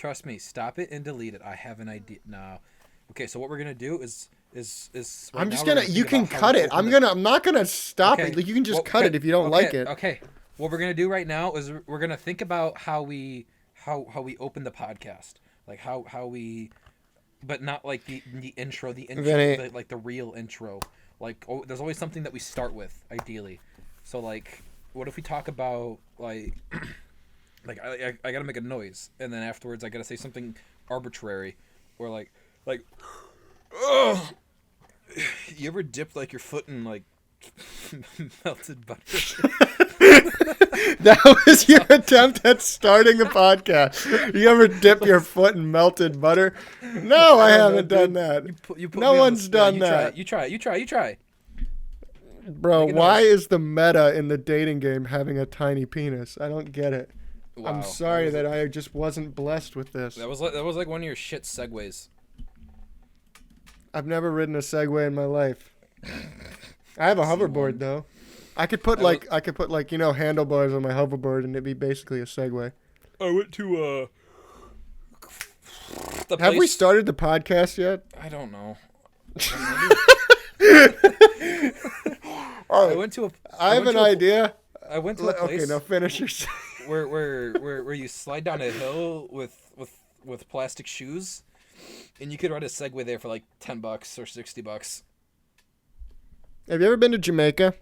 Trust me. Stop it and delete it. I have an idea. No. Okay, so what we're gonna do is right I'm now just we're gonna. think You can about how cut we it. open I'm not gonna stop Okay. it. Like you can just Well, cut it if you don't like it. Okay. What we're gonna do right now is we're gonna think about how we open the podcast, like how we, but not like the intro, Vinny. like the real intro. Like there's always something that we start with, ideally. So like, what if we talk about like, like I gotta make a noise, and then afterwards I gotta say something arbitrary, or like, oh, you ever dipped like your foot in like melted butter? That was your attempt at starting the podcast. You ever dip your foot in melted butter? No, I haven't done that. You put No me on one's the, done you that. You try. Bro, Make a why noise. is the meta in the dating game having a tiny penis? I don't get it. Wow. I'm sorry that I just wasn't blessed with this. That was like one of your shit segues. I've never ridden a Segway in my life. I have a hoverboard though. I could put handlebars on my hoverboard and it'd be basically a Segway. I went to the Have we place- started the podcast yet? I don't know. Oh, I went to a. I have an idea. I went to a place. Okay, now finish your. where you slide down a hill with plastic shoes, and you could ride a Segway there for like $10 or $60. Have you ever been to Jamaica?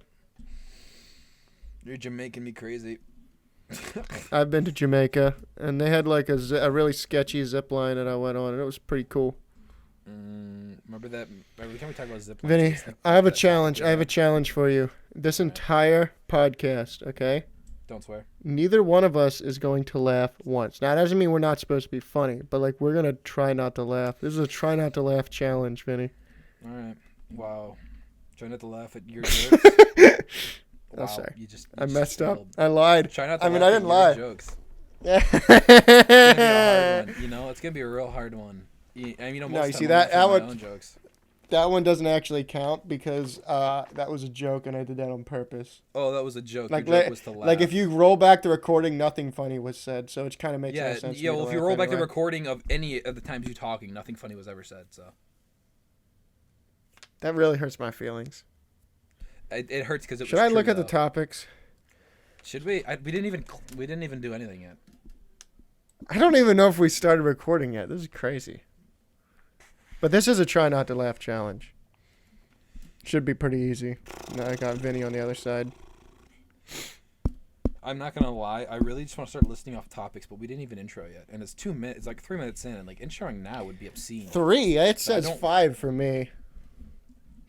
You're Jamaican me crazy. I've been to Jamaica, and they had like a really sketchy zip line that I went on, and it was pretty cool. Remember that? Every time we talk about zip lines, Vinny, just think I have a that- challenge. I have a challenge for you. This entire podcast, okay? Don't swear. Neither one of us is going to laugh once. Now, that doesn't mean we're not supposed to be funny, but like we're gonna try not to laugh. This is a try not to laugh challenge, Vinny. All right. Wow. Try not to laugh at your jokes. Oh, sorry. You I just messed up. failed. I lied. Try not to I mean, laugh I at didn't your lie. Jokes. It's gonna be a hard one. You know, it's gonna be a real hard one. Most No, you of the see time that- I'm laughing at that my would- own jokes. That one doesn't actually count because that was a joke and I did that on purpose. Oh, that was a joke. Like, Your joke was to laugh. like if you roll back the recording, nothing funny was said, so it kind of makes no yeah, sense. yeah. for me Well, to if you laugh roll back the anyway. recording of any of the times you talking, nothing funny was ever said. So That really hurts my feelings. it hurts because it. Should was I true, look at the though. topics? Should we? We didn't even do anything yet. I don't even know if we started recording yet. This is crazy. But this is a try not to laugh challenge. Should be pretty easy. Now I got Vinny on the other side. I'm not gonna lie. I really just want to start listing off topics, but we didn't even intro yet, and it's 2 minutes. It's like 3 minutes in, and like introing now would be obscene. 3? It says don't- 5 for me.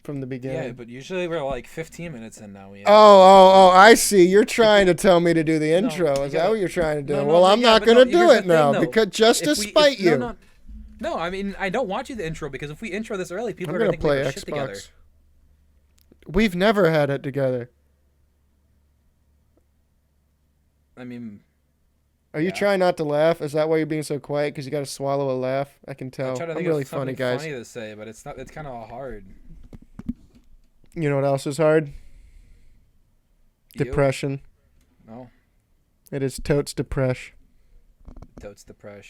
From the beginning. Yeah, but usually we're like 15 minutes in now. Oh, I see. You're trying to tell me to do the No, intro. you Is that gotta- what you're trying to do? No, Well, I'm yeah, not but going no, to do here's the it now thing, though. because just to spite you. No, I mean I don't want you to intro because if we intro this early, people I'm are going gonna to think we play have shit together. Xbox. We've never had it together. I mean, Are you Yeah. trying not to laugh? Is that why you're being so quiet? Because you got to swallow a laugh? I can I'm tell. trying to I'm think really of something funny, guys. funny to say, but it's not. It's kind of hard. You know what else is hard? You? Depression. No, It is totes depression. totes the press.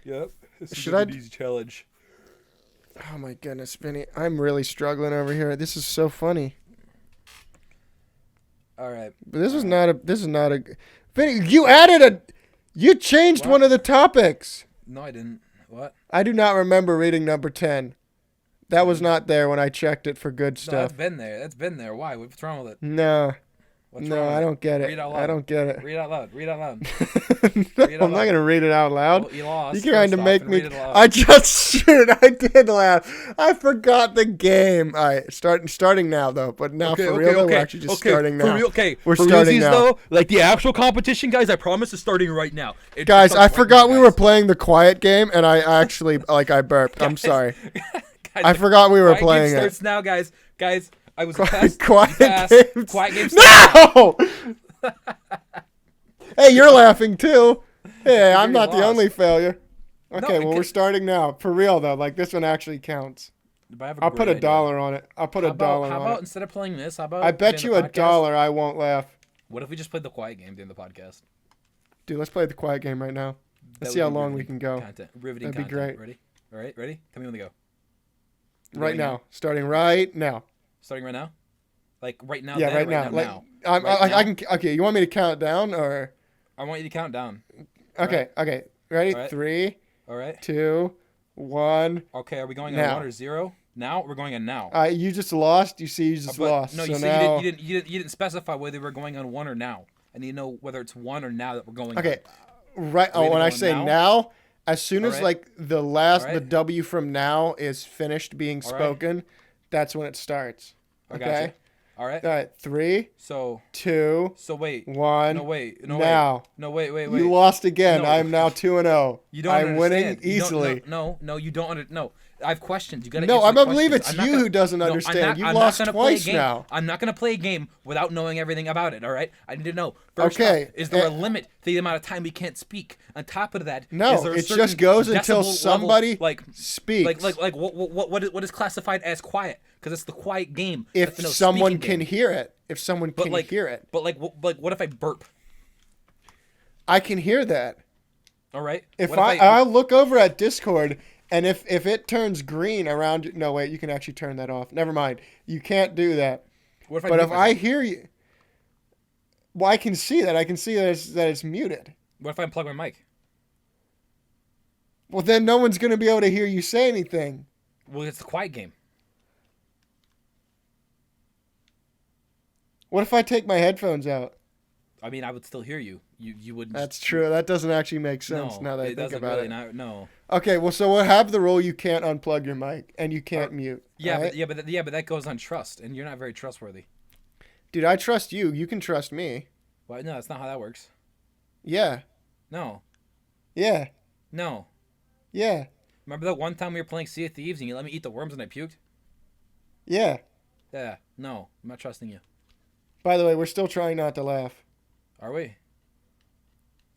Yep. This Should I an d- easy challenge? Oh my goodness, Vinny. I'm really struggling over here. This is so funny. All right. But this is not a Vinny, you changed What? one of the topics. No, I didn't. What? I do not remember reading number 10. That was not there when I checked it for good No, stuff. that's been there. That's been there. Why? What's wrong with it? No. What's No, wrong with I don't get Read it. out I loud. don't get it. Read out loud. Read out loud. No, Read it I'm not out. going to read it out loud. Well, you lost. You're trying to First off, make and me. read it aloud. I did laugh. I forgot the game. All right, starting now though. But now for real, though, we're actually just starting now. For real, okay, We're for starting realsies, now. though, like the actual competition, guys, I promise is starting right now. It Guys, starts I right forgot now, we were guys. playing the quiet game, and I actually I burped. I'm Guys, sorry. Guys, I forgot we were quiet game playing it. starts now, guys. Guys, I was Quiet passed. games. Quiet games. No! Hey, you're laughing too. Hey, I'm you not the lost. only failure. Okay, well, it we're can- starting now. For real though, like this one actually counts. But I have a I'll put great a idea. dollar on it. I'll put How a dollar how on about it. instead of playing this, how about I bet during you the a podcast, dollar I won't laugh. What if we just played the quiet game during the podcast? Dude, let's play the quiet game right now. Let's see how long we can go. Content. Riveting That'd be content. great. Ready? All right, ready? Tell me when to go. Right now. Starting right now. Starting right now? Like right now? Yeah, then, right or now. Right Like, now? I can. Okay, you want me to count it down or? I want you to count down. Okay. Okay. Ready? All right. 3, All right. 2, 1. Okay, are we going Now. on 1 or 0? Now we're going on now. You just lost. You see, you just But lost. no, so you now. said you didn't specify whether we're going on 1 or now. I need to know whether it's 1 or now that we're going. Okay. On. Right. Are we Oh, when either I going say now, as soon as Alright. like the last, Alright. the W from now is finished being Alright. spoken, that's when it starts. I Okay. gotcha. All right. All right. 3, So 2, wait. 1. No wait. No now. wait. No wait. You lost again. No. I'm now 2-0. You don't I'm winning understand. You don't- easily. No, you don't. No, I have questions. You got to. No, I believe it's I'm not you gonna- who doesn't no, I'm understand. not- You I'm not lost gonna play a twice game. now. I'm not gonna play a game without knowing everything about it. All right. I need to know. First Okay, off, is there a limit to the amount of time we can't speak? On top of that, No, is there a it certain just goes until decibel level, somebody like speaks. what is classified as quiet? Because it's the quiet game. If That's no someone speaking can game. hear it. If someone But can like, hear it. But what if I burp? I can hear that. All right. If What I'll look over at Discord, and if it turns green around, no wait, you can actually turn that off. Never mind, you can't do that. what if I But mute if I myself? hear you, well, I can see that. I can see that it's muted. What if I unplug my mic? Well, then no one's gonna be able to hear you say anything. Well, it's the quiet game. What if I take my headphones out? I mean, I would still hear you. You wouldn't. That's true. That doesn't actually make sense No, now that I it think doesn't about really. it. No. Okay, well, so we'll have the rule you can't unplug your mic and you can't mute. Yeah, alright? but that goes on trust, and you're not very trustworthy. Dude, I trust you. You can trust me. Well, no, that's not how that works. Yeah. No, Yeah. no. Yeah. Remember that one time we were playing Sea of Thieves and you let me eat the worms and I puked? Yeah. Yeah. No, I'm not trusting you. By the way, we're still trying not to laugh. Are we?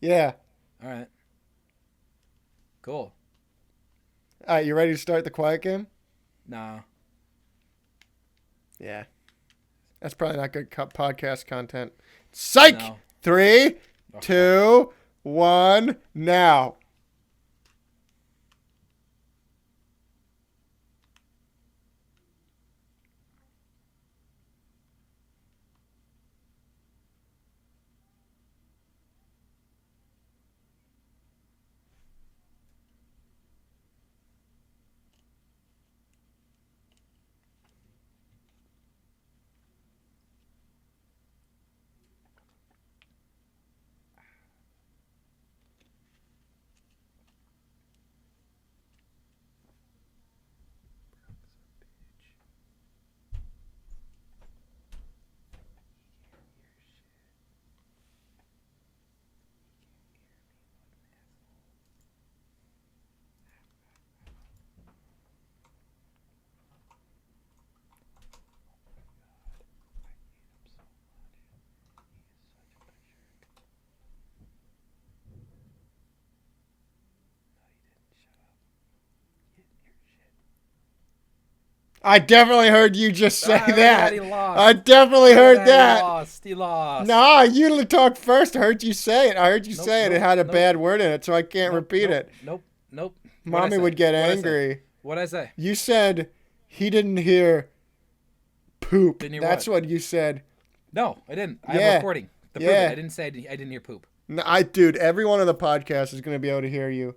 Yeah. All right. Cool. All right, you ready to start the quiet game? Nah. Yeah. That's probably not good podcast content. Psych! No. 3, 2, 1, now. I definitely heard you just say that. He lost. I definitely heard that. He lost. Nah, you talked first. I heard you say it. I heard you Nope, say it. It nope, had a nope. bad word in it, so I can't repeat it. Nope. What'd I Mommy say? would get What'd I say? angry. What'd I say? You said he didn't hear poop. Didn't hear That's what? what you said. No, I didn't. I have Yeah. a recording. To prove Yeah. it. I didn't say I didn't hear poop. No, dude, every one of the podcasts is going to be able to hear you.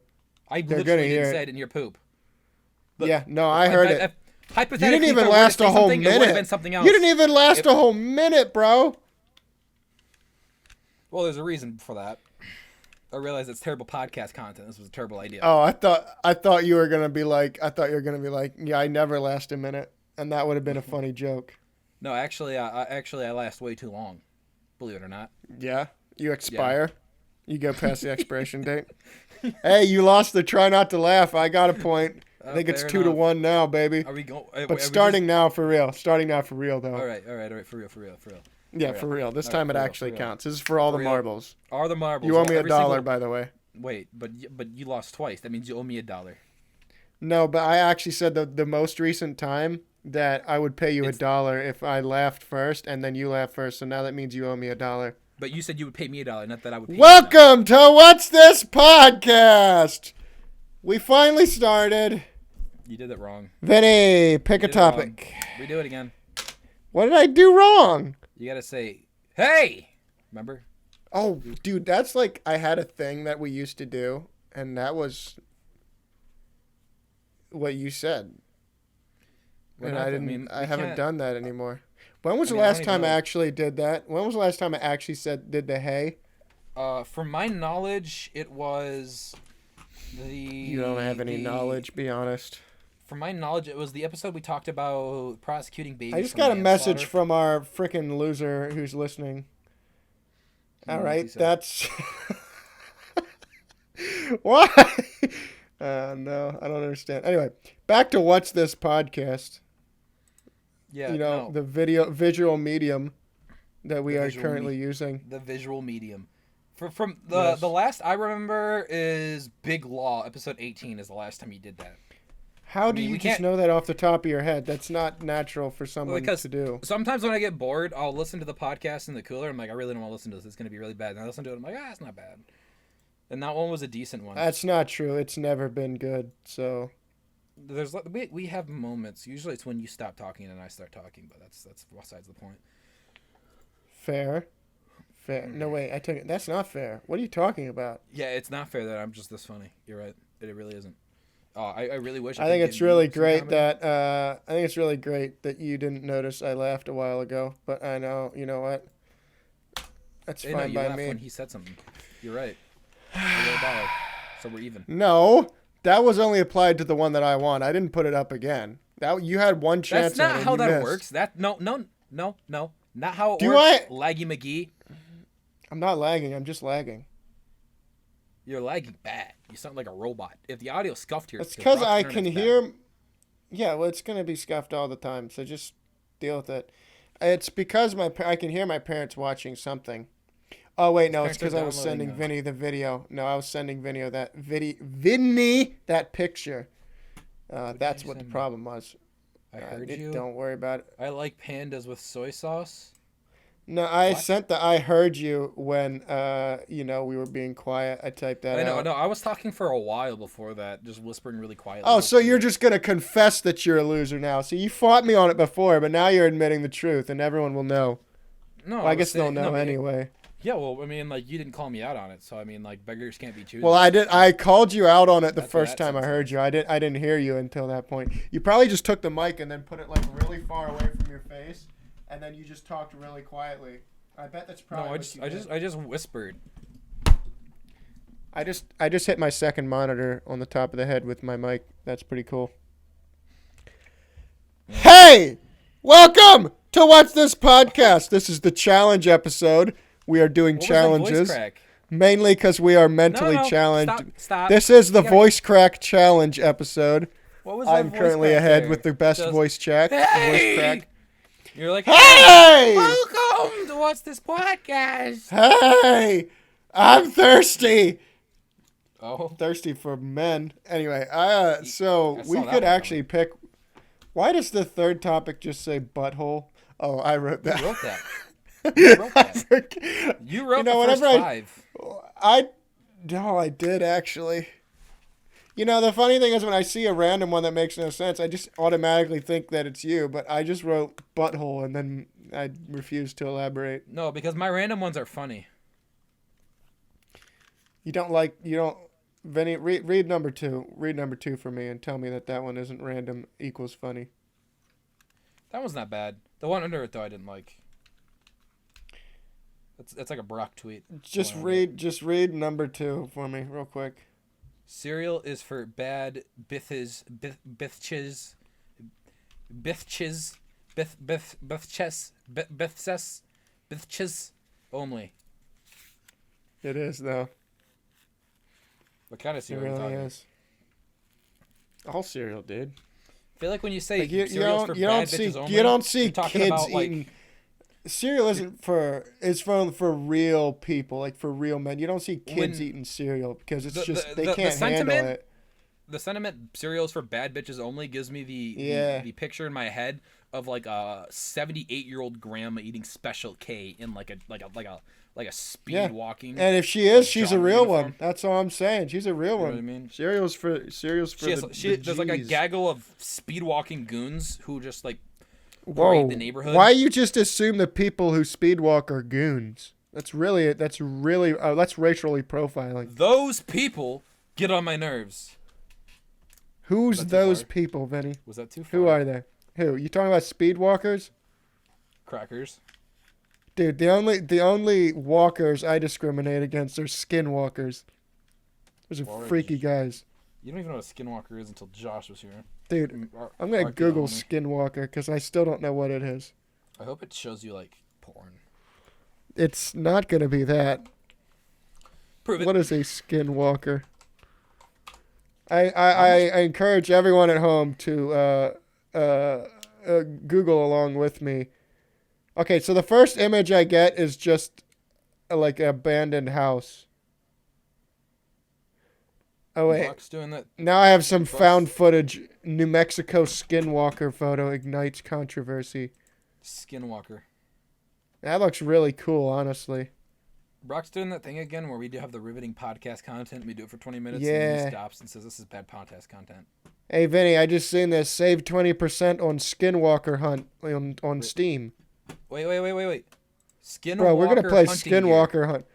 I They're literally gonna hear didn't it. say I didn't hear poop. Look, Yeah, no, I heard it. Hypothetically, You didn't if even I were to last say a whole something, It would have minute. been something else. You didn't even last a whole minute, bro. Well, there's a reason for that. I realize it's terrible podcast content. This was a terrible idea. Oh, I thought you were gonna be like, yeah, I never last a minute, and that would have been a funny joke. No, actually, I last way too long. Believe it or not. Yeah, you expire. You go past the expiration date. Hey, you lost the try not to laugh. I got a point. I think it's Fair 2-1 now, baby. Are we going? But starting now for real. Starting now for real, though. All right. For real. Yeah, for for real. real. This All time right, it for real, actually for real. counts. This is for all For the real. marbles. Are the marbles? You owe me Every $1, single- by the way. Wait, but you lost twice. That means you owe me $1. No, but I actually said the most recent time that I would pay you $1 if I laughed first and then you laughed first. So now that means you owe me $1. But you said you would pay me $1, not that I would pay you $1. Welcome to What's This Podcast? We finally started. You did it wrong. Vinny, pick a topic. Redo it again. What did I do wrong? You gotta say, hey! Remember? Oh, dude, that's like, I had a thing that we used to do, and that was what you said. And I haven't done that anymore. When was the last time I actually did that? When was the last time I actually did the hey? From my knowledge, it was You don't have any knowledge, be honest. From my knowledge, it was the episode we talked about prosecuting babies. I just got a message from our freaking loser who's listening. All right, that's... Why? No, I don't understand. Anyway, back to What's This Podcast. Yeah, the visual medium that we are currently using. The visual medium. From the last I remember is Big Law, episode 18 is the last time you did that. How do you just know that off the top of your head? That's not natural for someone to do. Sometimes when I get bored, I'll listen to the podcast in the cooler. I'm like, I really don't want to listen to this. It's going to be really bad. And I listen to it. I'm like, it's not bad. And that one was a decent one. That's not true. It's never been good. So we have moments. Usually it's when you stop talking and I start talking, but that's besides the point. Fair. No, wait. I take it. That's not fair. What are you talking about? Yeah, it's not fair that I'm just this funny. You're right. It really isn't. I really wish. I think it's really great that you didn't notice I laughed a while ago. But I know, you know what? That's fine by me. When he said something, you're right. So we're even. No, that was only applied to the one that I won. I didn't put it up again. That you had one chance. That's not how that works. No. Not how it works. Laggy McGee. I'm not lagging. I'm just lagging. You're lagging bad. You sound like a robot. If the audio scuffed here, it's because I can hear. Yeah, well, it's gonna be scuffed all the time. So just deal with it. It's because I can hear my parents watching something. Oh wait, no, it's because I was sending Vinny the video. No, I was sending Vinny that picture. That's what the problem was. I heard you. Don't worry about it. I like pandas with soy sauce. No, I sent I heard you when we were being quiet. I typed that out. No, I was talking for a while before that, just whispering really quietly. Oh, so you're just gonna confess that you're a loser now. So you fought me on it before, but now you're admitting the truth, and everyone will know. No, well, I guess they'll know anyway. Yeah, well, I mean, like, you didn't call me out on it, so I mean, like, beggars can't be choosers. Well, I did. I called you out on it the first time I heard you. I didn't hear you until that point. You probably just took the mic and then put it like really far away from your face, and then you just talked really quietly. I bet that's probably. No, I just whispered. I just hit my second monitor on the top of the head with my mic. That's pretty cool. Yeah. Hey, welcome to What's This Podcast. This is the challenge episode. We are doing challenges mainly because we are mentally challenged. Stop. This is the voice crack challenge episode. What was I'm currently ahead with the best voice crack. Hey! Voice crack. You're like, hey! Welcome to What's This Podcast? Hey! I'm thirsty. Oh. Thirsty for men. Anyway, so we could actually pick. Why does the third topic just say butthole? Oh, I wrote that. You wrote that. You wrote that. You wrote the first five. I did actually. The funny thing is when I see a random one that makes no sense, I just automatically think that it's you, but I just wrote butthole and then I refuse to elaborate. No, because my random ones are funny. Vinny, read number 2. Read number 2 for me and tell me that one isn't random equals funny. That one's not bad. The one under it, though, I didn't like. It's like a Brock tweet. Just read number 2 for me real quick. Cereal is for bad bithches only. It is though. What kind of cereal? It really is. All cereal, dude. I feel like when you say cereal's for bad bitches only, you don't see kids eating. Cereal isn't for real people, like for real men. You don't see kids eating cereal because it's they can't handle it. The sentiment "cereal is for bad bitches only" gives me the picture in my head of like a 78-year-old grandma eating Special K in like a like a speed walking. And if she is, like, she's a real uniform. One. That's all I'm saying. She's a real one. What I mean? Cereals for the there's like a gaggle of speed walking goons who just like parade the neighborhood. Why you just assume the people who speed walk are goons? That's racially profiling. Those people get on my nerves. Who's those people, Vinny? Was that too far? Who are they? Who? You talking about speed walkers? Crackers. Dude, the only walkers I discriminate against are skinwalkers. Those are freaky guys. You don't even know what a skinwalker is until Josh was here. Dude, I'm going to Google skinwalker because I still don't know what it is. I hope it shows you, like, porn. It's not going to be that. Prove it. What is a skinwalker? I encourage everyone at home to Google along with me. Okay, so the first image I get is just like an abandoned house. Oh, wait. Doing that. Now I have some found footage. New Mexico skinwalker photo ignites controversy. Skinwalker. That looks really cool, honestly. Brock's doing that thing again where we do have the riveting podcast content. We do it for 20 minutes and then he stops and says this is bad podcast content. Hey, Vinny, I just seen this. Save 20% on Skinwalker Hunt on Steam. Wait. Skinwalker Bro, we're going to play Skinwalker gear. Hunt.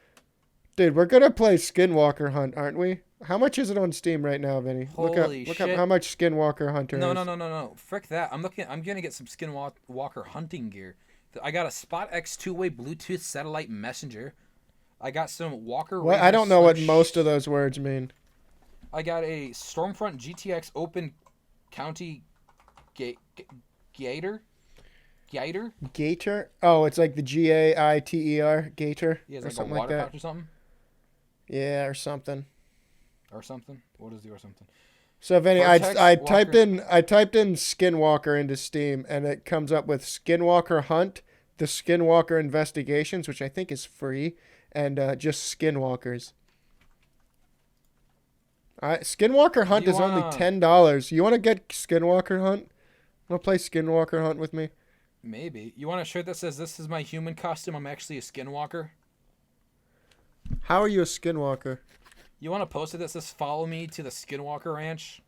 Dude, we're going to play Skinwalker Hunt, aren't we? How much is it on Steam right now, Vinny? Holy look up how much Skinwalker Hunter is. No. Frick that. I'm going to get some Skinwalker hunting gear. I got a Spot X two-way Bluetooth satellite messenger. I got some Walker. What? I don't know what most of those words mean. I got a Stormfront GTX Open County Gator. Gator? Oh, it's like the Gaiter. Gator. Yeah, it's or like something a water like pouch or something. Yeah, or something. Or something. What is the or something? So Vinny, I typed in Skinwalker into Steam, and it comes up with Skinwalker Hunt, the Skinwalker Investigations, which I think is free, and just Skinwalkers. Skinwalker Hunt is only $10. You want to get Skinwalker Hunt? Want to play Skinwalker Hunt with me? Maybe. You want a shirt that says, "This is my human costume. I'm actually a Skinwalker"? How are you a Skinwalker? You want a poster that says, "Follow me to the Skinwalker Ranch"?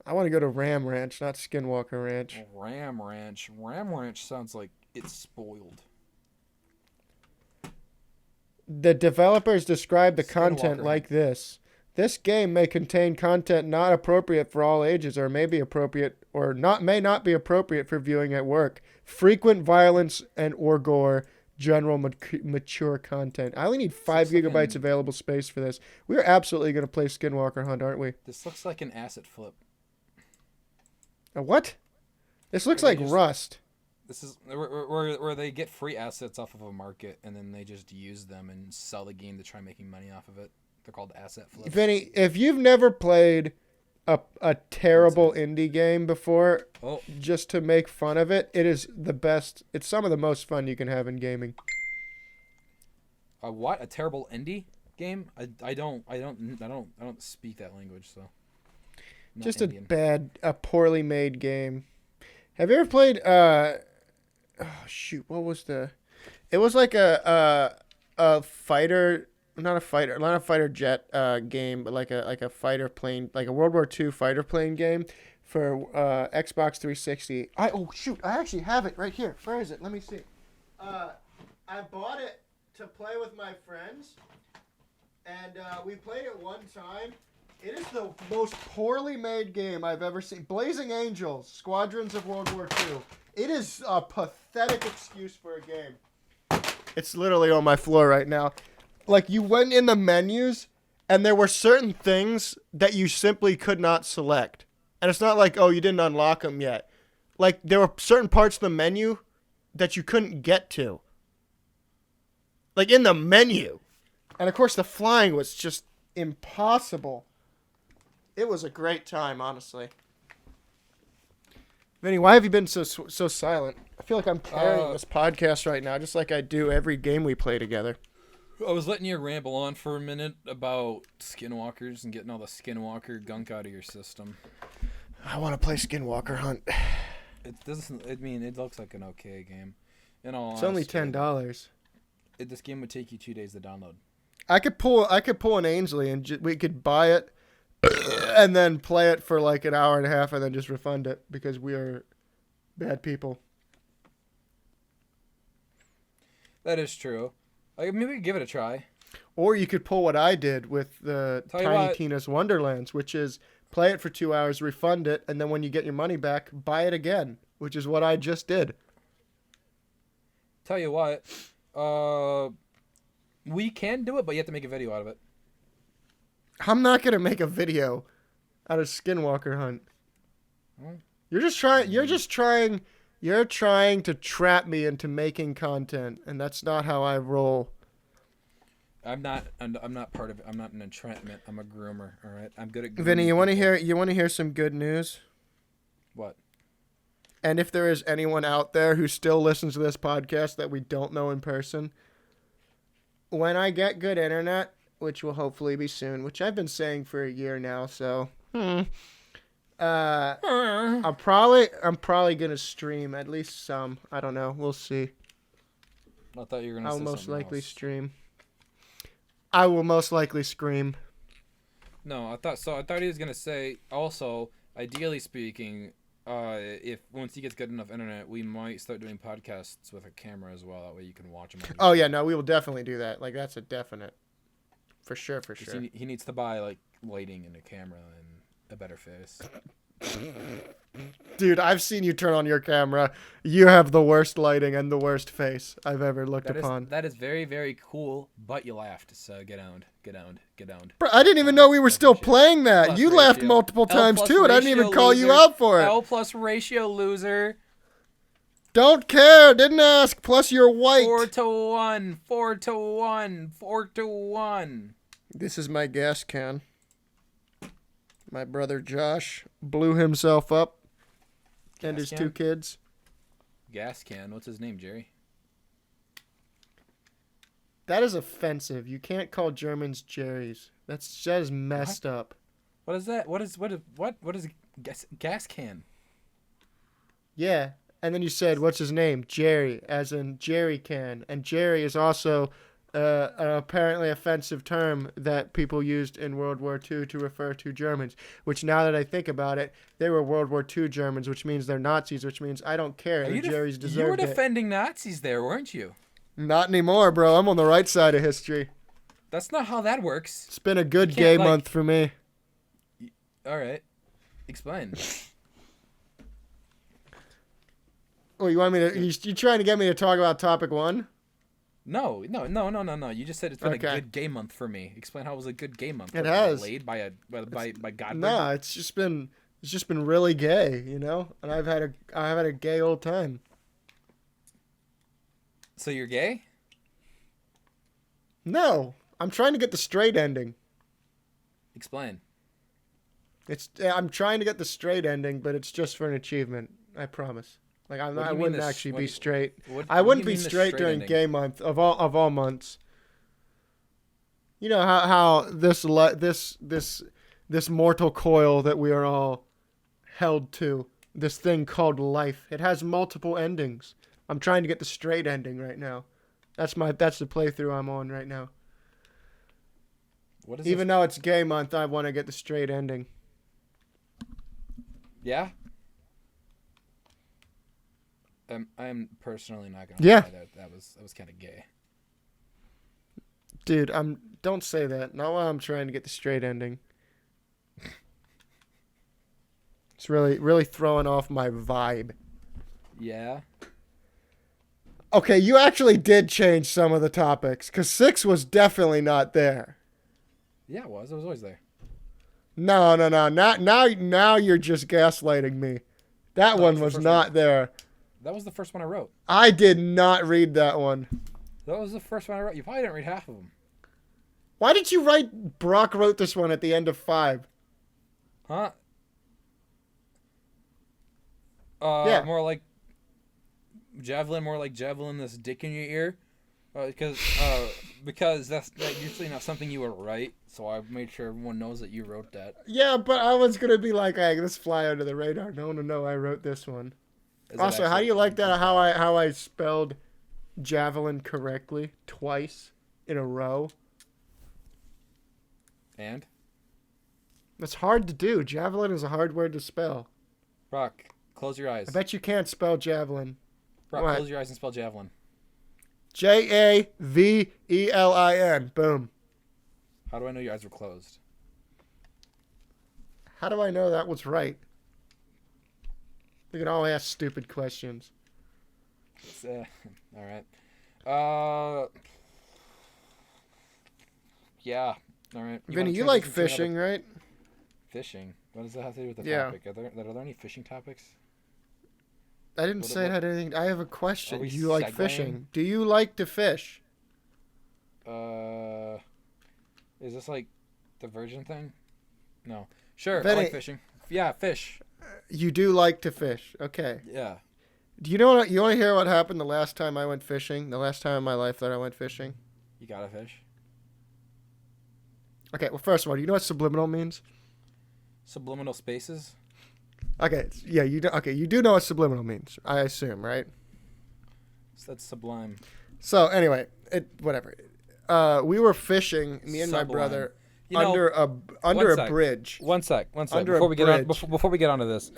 I want to go to Ram Ranch, not Skinwalker Ranch. Ram Ranch. Ram Ranch sounds like it's spoiled. The developers describe the content like this. This game may contain content not appropriate for all ages or may not be appropriate for viewing at work. Frequent violence or gore, general mature content. I only need 5 gigabytes available space for this. We're absolutely going to play Skinwalker Hunt, aren't we? This looks like an asset flip. A what? This looks like Rust. This is where they get free assets off of a market and then they just use them and sell the game to try making money off of it. They're called asset flips. Vinny, if you've never played a terrible indie game before, just to make fun of it, it is the best. It's some of the most fun you can have in gaming. What? A terrible indie game? I don't speak that language, so. Just Indian. a poorly made game. Have you ever played? What was the? It was like a fighter. Not a fighter jet game, but like a fighter plane, like a World War II fighter plane game for Xbox 360. I actually have it right here. Where is it? Let me see. I bought it to play with my friends, and we played it one time. It is the most poorly made game I've ever seen. Blazing Angels, Squadrons of World War II. It is a pathetic excuse for a game. It's literally on my floor right now. Like, you went in the menus, and there were certain things that you simply could not select. And it's not like, you didn't unlock them yet. Like, there were certain parts of the menu that you couldn't get to. Like, in the menu. And, of course, the flying was just impossible. It was a great time, honestly. Vinny, why have you been so silent? I feel like I'm carrying this podcast right now, just like I do every game we play together. I was letting you ramble on for a minute about Skinwalkers and getting all the Skinwalker gunk out of your system. I want to play Skinwalker Hunt. It doesn't. I mean, it looks like an okay game. In all honesty, only $10. This game would take you 2 days to download. I could pull an Ainsley and we could buy it and then play it for like an hour and a half and then just refund it because we are bad people. That is true. Like, maybe we could give it a try. Or you could pull what I did with the Tiny Tina's Wonderlands, which is play it for 2 hours, refund it, and then when you get your money back, buy it again, which is what I just did. Tell you what, we can do it, but you have to make a video out of it. I'm not gonna make a video out of Skinwalker Hunt. You're trying to trap me into making content, and that's not how I roll. I'm not part of it. I'm not an entrapment. I'm a groomer. All right. I'm good at grooming. Vinny, you want to hear some good news? What? And if there is anyone out there who still listens to this podcast that we don't know in person, when I get good internet, which will hopefully be soon, which I've been saying for a year now, so I'm probably gonna stream at least some. I don't know. We'll see. I thought you were gonna. I'll most likely stream. I will most likely scream. No, I thought he was gonna say also. Ideally speaking, if once he gets good enough internet, we might start doing podcasts with a camera as well. That way you can watch them. Oh yeah, no, we will definitely do that. Like that's a definite. For sure. He needs to buy like lighting and a camera and a better face. Dude, I've seen you turn on your camera. You have the worst lighting and the worst face I've ever looked upon. That is very, very cool, but you laughed, so get down. Bro, I didn't even know we were still playing that. You laughed multiple times too, and I didn't even call you out for it. L plus ratio loser. Don't care, didn't ask, plus you're white. 4-1. This is my gas can. My brother Josh blew himself up and his 2 kids. Gas can? What's his name, Jerry? That is offensive. You can't call Germans Jerrys. That's just messed up. What is that? What is gas can? Yeah. And then you said, what's his name? Jerry, as in Jerry can. And Jerry is also an apparently offensive term that people used in World War II to refer to Germans, which now that I think about it, they were World War II Germans, which means they're Nazis, which means I don't care. Jerry's deserved it. You were defending Nazis there, weren't you? Not anymore, bro. I'm on the right side of history. That's not how that works. It's been a good gay month for me. All right. Explain. Oh, you want me to? You trying to get me to talk about topic 1? No. You just said it's been a good gay month for me. Explain how it was a good gay month. It has. Laid by God. Nah, it's just been really gay, you know. And I've had a gay old time. So you're gay? No, I'm trying to get the straight ending. Explain. I'm trying to get the straight ending, but it's just for an achievement. I promise. Like I wouldn't actually be straight. I wouldn't be straight during gay month of all months. You know how this mortal coil that we are all held to, this thing called life. It has multiple endings. I'm trying to get the straight ending right now. That's the playthrough I'm on right now. Even though it's gay month, I want to get the straight ending. Yeah. I'm personally not gonna. Yeah. That was kind of gay. Dude, don't say that. Not while I'm trying to get the straight ending. It's really throwing off my vibe. Yeah. Okay, you actually did change some of the topics, because 6 was definitely not there. Yeah, it was. It was always there. No. Now you're just gaslighting me. That one was not there. That was the first one I wrote. I did not read that one. That was the first one I wrote. You probably didn't read half of them. Why did you write Brock wrote this one at the end of 5? Huh? Yeah. More like javelin, this dick in your ear. Because that's usually not something you would write, so I made sure everyone knows that you wrote that. Yeah, but I was going to be like, hey, let's fly under the radar. No, I wrote this one. Also, how do you like that? How I spelled javelin correctly twice in a row. And? That's hard to do. Javelin is a hard word to spell. Brock, close your eyes. I bet you can't spell javelin. Brock, What? close your eyes and spell javelin. Javelin. Boom. How do I know your eyes were closed? How do I know that was right? We can all ask stupid questions. All right. Yeah. All right. Vinny, you like fishing, right? Fishing? What does that have to do with the Yeah. topic? Are there any fishing topics? I didn't say it had anything. I have a question. Are we Do you like segueing? fishing? Do you like to fish? Is this like the virgin thing? No. Sure, Vinny, I like fishing. Yeah, fish. You do like to fish. Okay. Yeah. Do you know what? You want to hear what happened the last time I went fishing? The last time in my life that I went fishing? You gotta fish. Okay, well, first of all, do you know what subliminal means? Subliminal spaces? Okay, yeah, you do. Okay, you do know what subliminal means, I assume, right? So that's sublime. So anyway, whatever. We were fishing, me and my Sublime. brother, You know, under a bridge. One sec. Under Before a we get on, bridge. before we get onto this,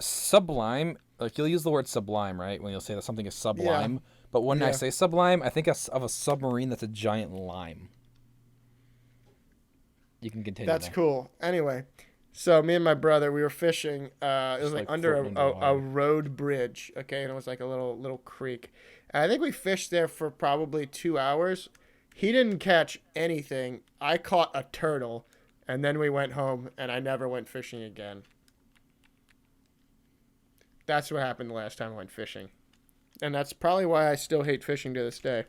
sublime. Like you'll use the word sublime, right? When you'll say that something is sublime. Yeah. But when I Yeah. say sublime, I think of a submarine that's a giant lime. You can continue. That's there. cool. Anyway, so me and my brother, we were fishing. It was Just, like like, under floating a underwater. road bridge, okay, and it was like a little creek. And I think we fished there for probably 2 hours. He didn't catch anything. I caught a turtle, and then we went home, and I never went fishing again. That's what happened the last time I went fishing, and that's probably why I still hate fishing to this day.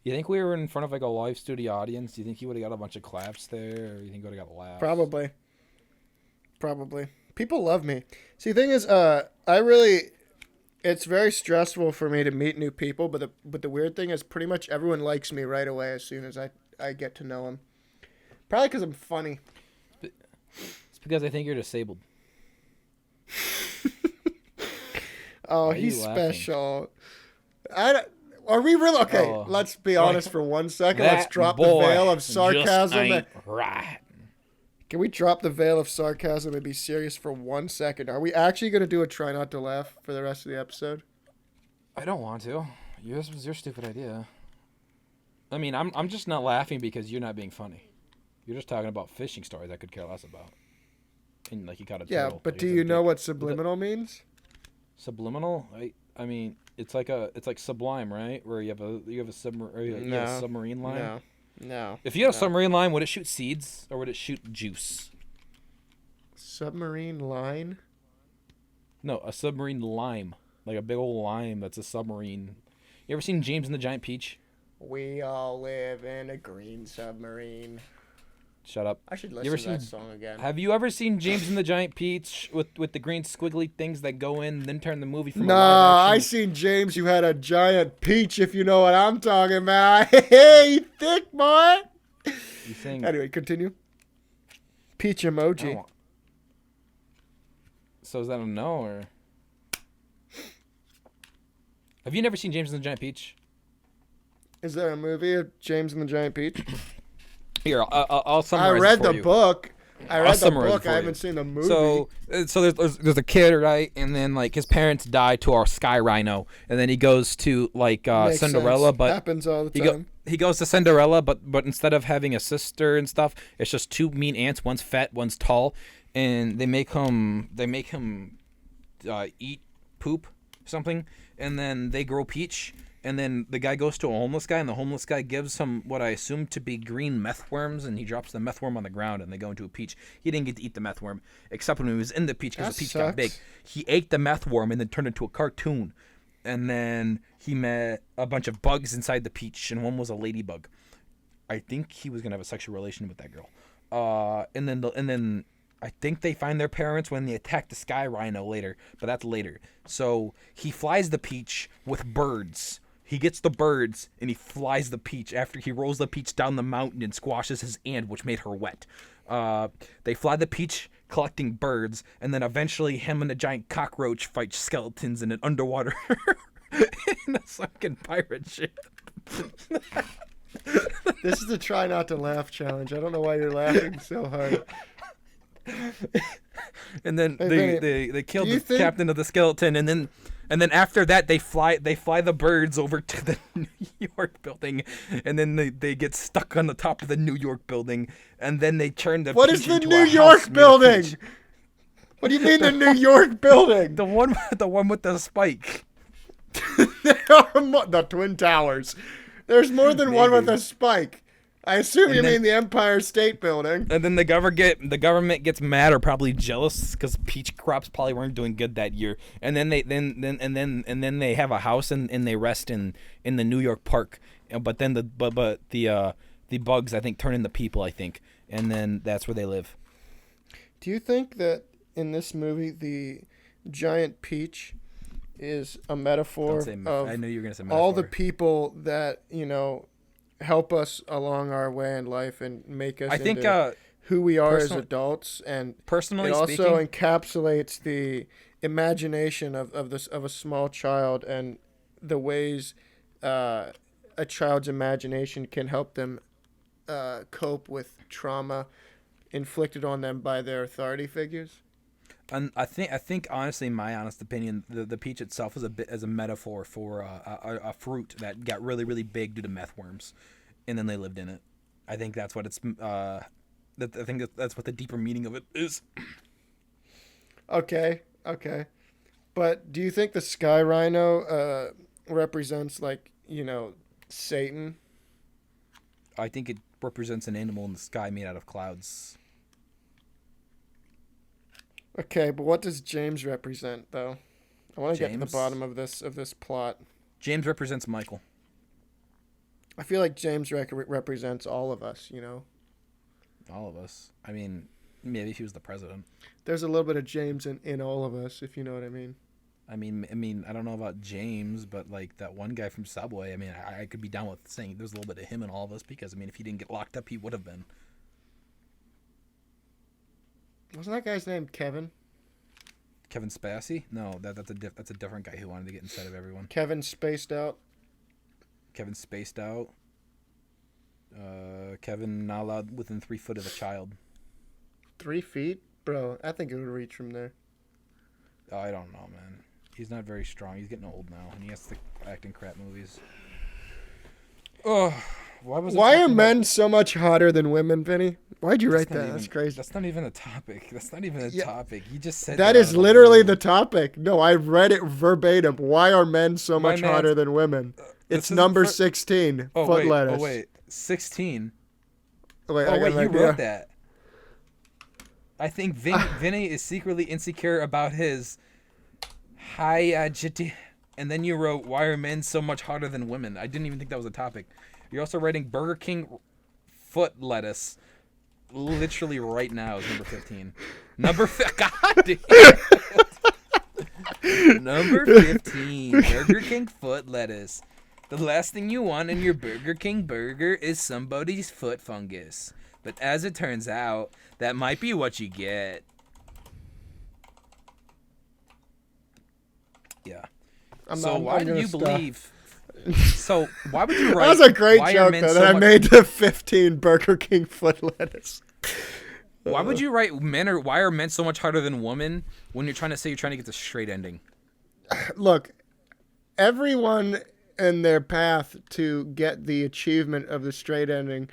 You think we were in front of like a live studio audience? Do you think he would have got a bunch of claps there, or you think he would have got laughs? Probably. People love me. See, the thing is, it's very stressful for me to meet new people, but the weird thing is pretty much everyone likes me right away as soon as I get to know them. Probably because I'm funny. It's because I think you're disabled. Oh, Why are he's you laughing? special. Are we really? Okay, Oh. let's be honest for 1 second. Let's drop the veil of sarcasm. Right. Can we drop the veil of sarcasm and be serious for 1 second? Are we actually going to do a try not to laugh for the rest of the episode? I don't want to. This was your stupid idea. I mean, I'm just not laughing because you're not being funny. You're just talking about fishing stories I could care less about. And like you caught a Yeah, turtle. but Like, do it's you a know big- what subliminal means? Subliminal? I mean, it's like Sublime, right? Where you have a submarine line. No. If you had a No. submarine line, would it shoot seeds or would it shoot juice? Submarine line? No, a submarine lime, like a big old lime. That's a submarine. You ever seen James and the Giant Peach? We all live in a green submarine. Shut up. I should You listen ever to that seen- song again. Have you ever seen James and the Giant Peach with the green squiggly things that go in and then turn the movie from a Nah, live I action? seen James. You had a giant peach, if you know what I'm talking about. Hey, you thick boy. You saying? Anyway, continue. Peach emoji. Oh. So is that a no or? Have you never seen James and the Giant Peach? Is there a movie of James and the Giant Peach? Here, I'll I summarize. read it for the you. book. I read the summarize it book. for I you. haven't seen the movie. So there's a kid, right? And then like his parents die to our sky rhino, and then he goes to like Makes Cinderella, sense. but happens all the he time. he goes to Cinderella, but instead of having a sister and stuff, it's just two mean ants. One's fat, one's tall, and they make him eat poop or something, and then they grow Peach. And then the guy goes to a homeless guy, and the homeless guy gives him what I assume to be green meth worms, and he drops the meth worm on the ground, and they go into a peach. He didn't get to eat the meth worm, except when he was in the peach, because That the peach got sucks. big. He ate the meth worm and then turned into a cartoon. And then he met a bunch of bugs inside the peach, and one was a ladybug. I think he was gonna have a sexual relation with that girl. And then I think they find their parents when they attack the sky rhino later, but that's later. So he flies the peach with birds. He gets the birds and he flies the peach after he rolls the peach down the mountain and squashes his aunt, which made her wet. They fly the peach collecting birds, and then eventually him and a giant cockroach fight skeletons in an underwater in a sunken pirate ship. This is the try not to laugh challenge. I don't know why you're laughing so hard. And then Hey, they killed the captain of the skeleton, and then after that they fly the birds over to the New York building, and then they get stuck on the top of the New York building, and then they turn the What is the New York building? What do you mean the New York building? The one with the spike. There are the Twin Towers. There's more than one with a spike. I assume you mean the Empire State Building. And then the government gets mad or probably jealous because peach crops probably weren't doing good that year. And then they have a house and they rest in the New York Park. But then the bugs I think turn into people, I think, and then that's where they live. Do you think that in this movie the giant peach is a metaphor of I know you were gonna say all the people that help us along our way in life and make us into who we are as adults, and personally it also speaking, encapsulates the imagination of a small child and the ways a child's imagination can help them cope with trauma inflicted on them by their authority figures. And I think honestly, in my honest opinion, the peach itself is a metaphor for a fruit that got really, really big due to meth worms, and then they lived in it. I think that's what it's. I think that's what the deeper meaning of it is. Okay. But do you think the sky rhino represents Satan? I think it represents an animal in the sky made out of clouds. Okay, but what does James represent, though? I want to get to the bottom of this plot. James represents Michael. I feel like James represents all of us, All of us. I mean, maybe if he was the president. There's a little bit of James in all of us, if you know what I mean. I mean, I don't know about James, but like that one guy from Subway, I mean, I could be down with saying there's a little bit of him in all of us because, I mean, if he didn't get locked up, he would have been. Wasn't that guy's name Kevin? Kevin Spacey? No, that's a different guy who wanted to get inside of everyone. Kevin spaced out. Kevin spaced out. Kevin not allowed within 3 feet of a child. 3 feet? Bro, I think it would reach from there. Oh, I don't know, man. He's not very strong. He's getting old now, and he has to act in crap movies. Oh, why are men so much hotter than women, Vinny? Why'd you write that? That's crazy. That's not even a topic. Topic. You just said that is literally the topic. No, I read it verbatim. Why are men so much hotter than women? It's number 16. Foot lettuce. Oh, wait. 16? Wait, you wrote that. I think Vinny is secretly insecure about his and then you wrote, why are men so much hotter than women? I didn't even think that was a topic. You're also writing Burger King foot lettuce literally right now is number 15. Number 15, Burger King foot lettuce. The last thing you want in your Burger King burger is somebody's foot fungus. But as it turns out, that might be what you get. Yeah. Why would you believe that was a great joke, though, that I made the 15 Burger King foot lettuce. Why would you write why are men so much harder than women when you're trying to get the straight ending? Look, everyone in their path to get the achievement of the straight ending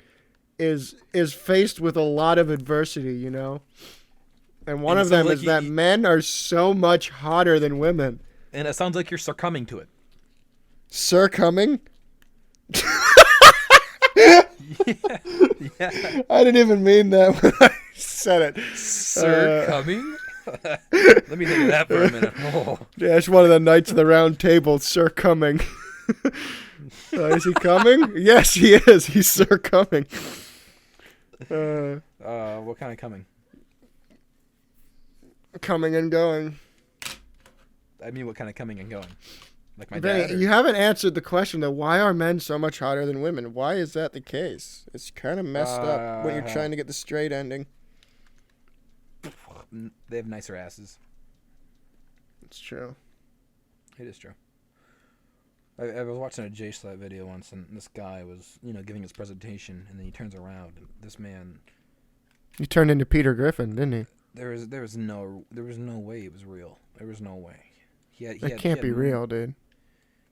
is faced with a lot of adversity, And one of them is that men are so much hotter than women. And it sounds like you're succumbing to it. Succumbing? Yeah. I didn't even mean that when I said it. Succumbing? Let me think of that for a minute. Oh. Yeah, it's one of the Knights of the Round Table, succumbing. Is he coming? Yes, he is. He's succumbing. What kind of coming? Coming and going. I mean, what kind of coming and going? Like my Vinny, dad? You haven't answered the question, though. Why are men so much hotter than women? Why is that the case? It's kind of messed up when you're trying to get the straight ending. They have nicer asses. It's true. It is true. I was watching a J-Slat video once, and this guy was, giving his presentation, and then he turns around, and this man... He turned into Peter Griffin, didn't he? There was no way it was real. There was no way. That can't be real, dude.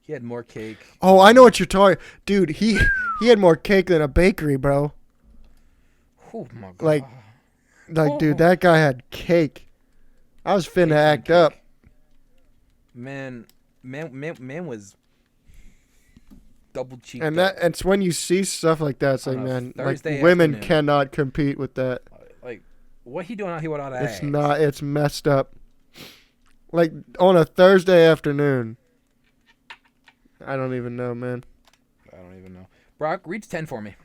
He had more cake. Oh, I know what you're talking... Dude, he had more cake than a bakery, bro. Oh, my God. Dude, that guy had cake. I was finna act up. Man was double cheeked. And it's when you see stuff like that, it's like, man, Thursday women afternoon. Cannot compete with that. Like, what he doing out here without ass? It's not. It's messed up. Like on a Thursday afternoon. I don't even know, man. I don't even know. Brock, read 10 for me.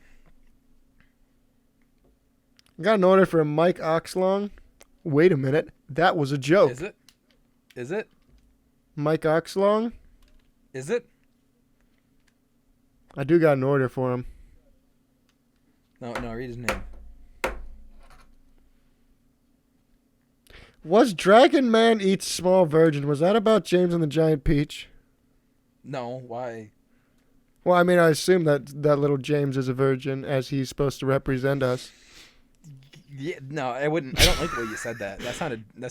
Got an order for a Mike Oxlong. Wait a minute. That was a joke. Is it? Mike Oxlong? Is it? I do got an order for him. No, read his name. Was Dragon Man Eats Small Virgin? Was that about James and the Giant Peach? No, why? Well, I mean, I assume that little James is a virgin, as he's supposed to represent us. Yeah, no, I wouldn't. I don't like the way you said that. That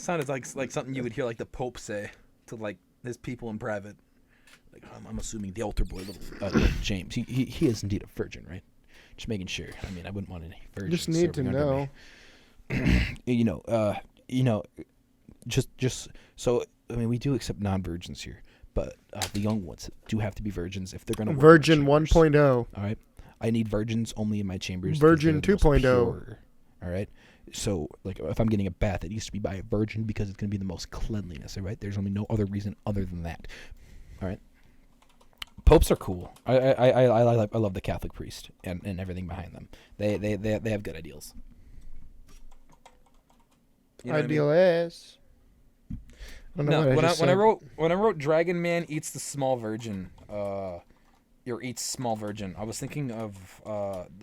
sounded like something you would hear like the Pope say to like his people in private. Like, I'm assuming the altar boy, little James. He is indeed a virgin, right? Just making sure. I mean, I wouldn't want any virgins. Just need to know. Just so. I mean, we do accept non-virgins here, but the young ones do have to be virgins if they're going to. Virgin 1.0. All right, I need virgins only in my chambers. Virgin 2.0. All right. So, like, if I'm getting a bath, it needs to be by a virgin because it's going to be the most cleanliness. All right. There's only no other reason other than that. All right. Popes are cool. I love the Catholic priest and everything behind them. They have good ideals. You know Ideal ass. When I wrote Dragon Man eats the small virgin, or eats small virgin, I was thinking of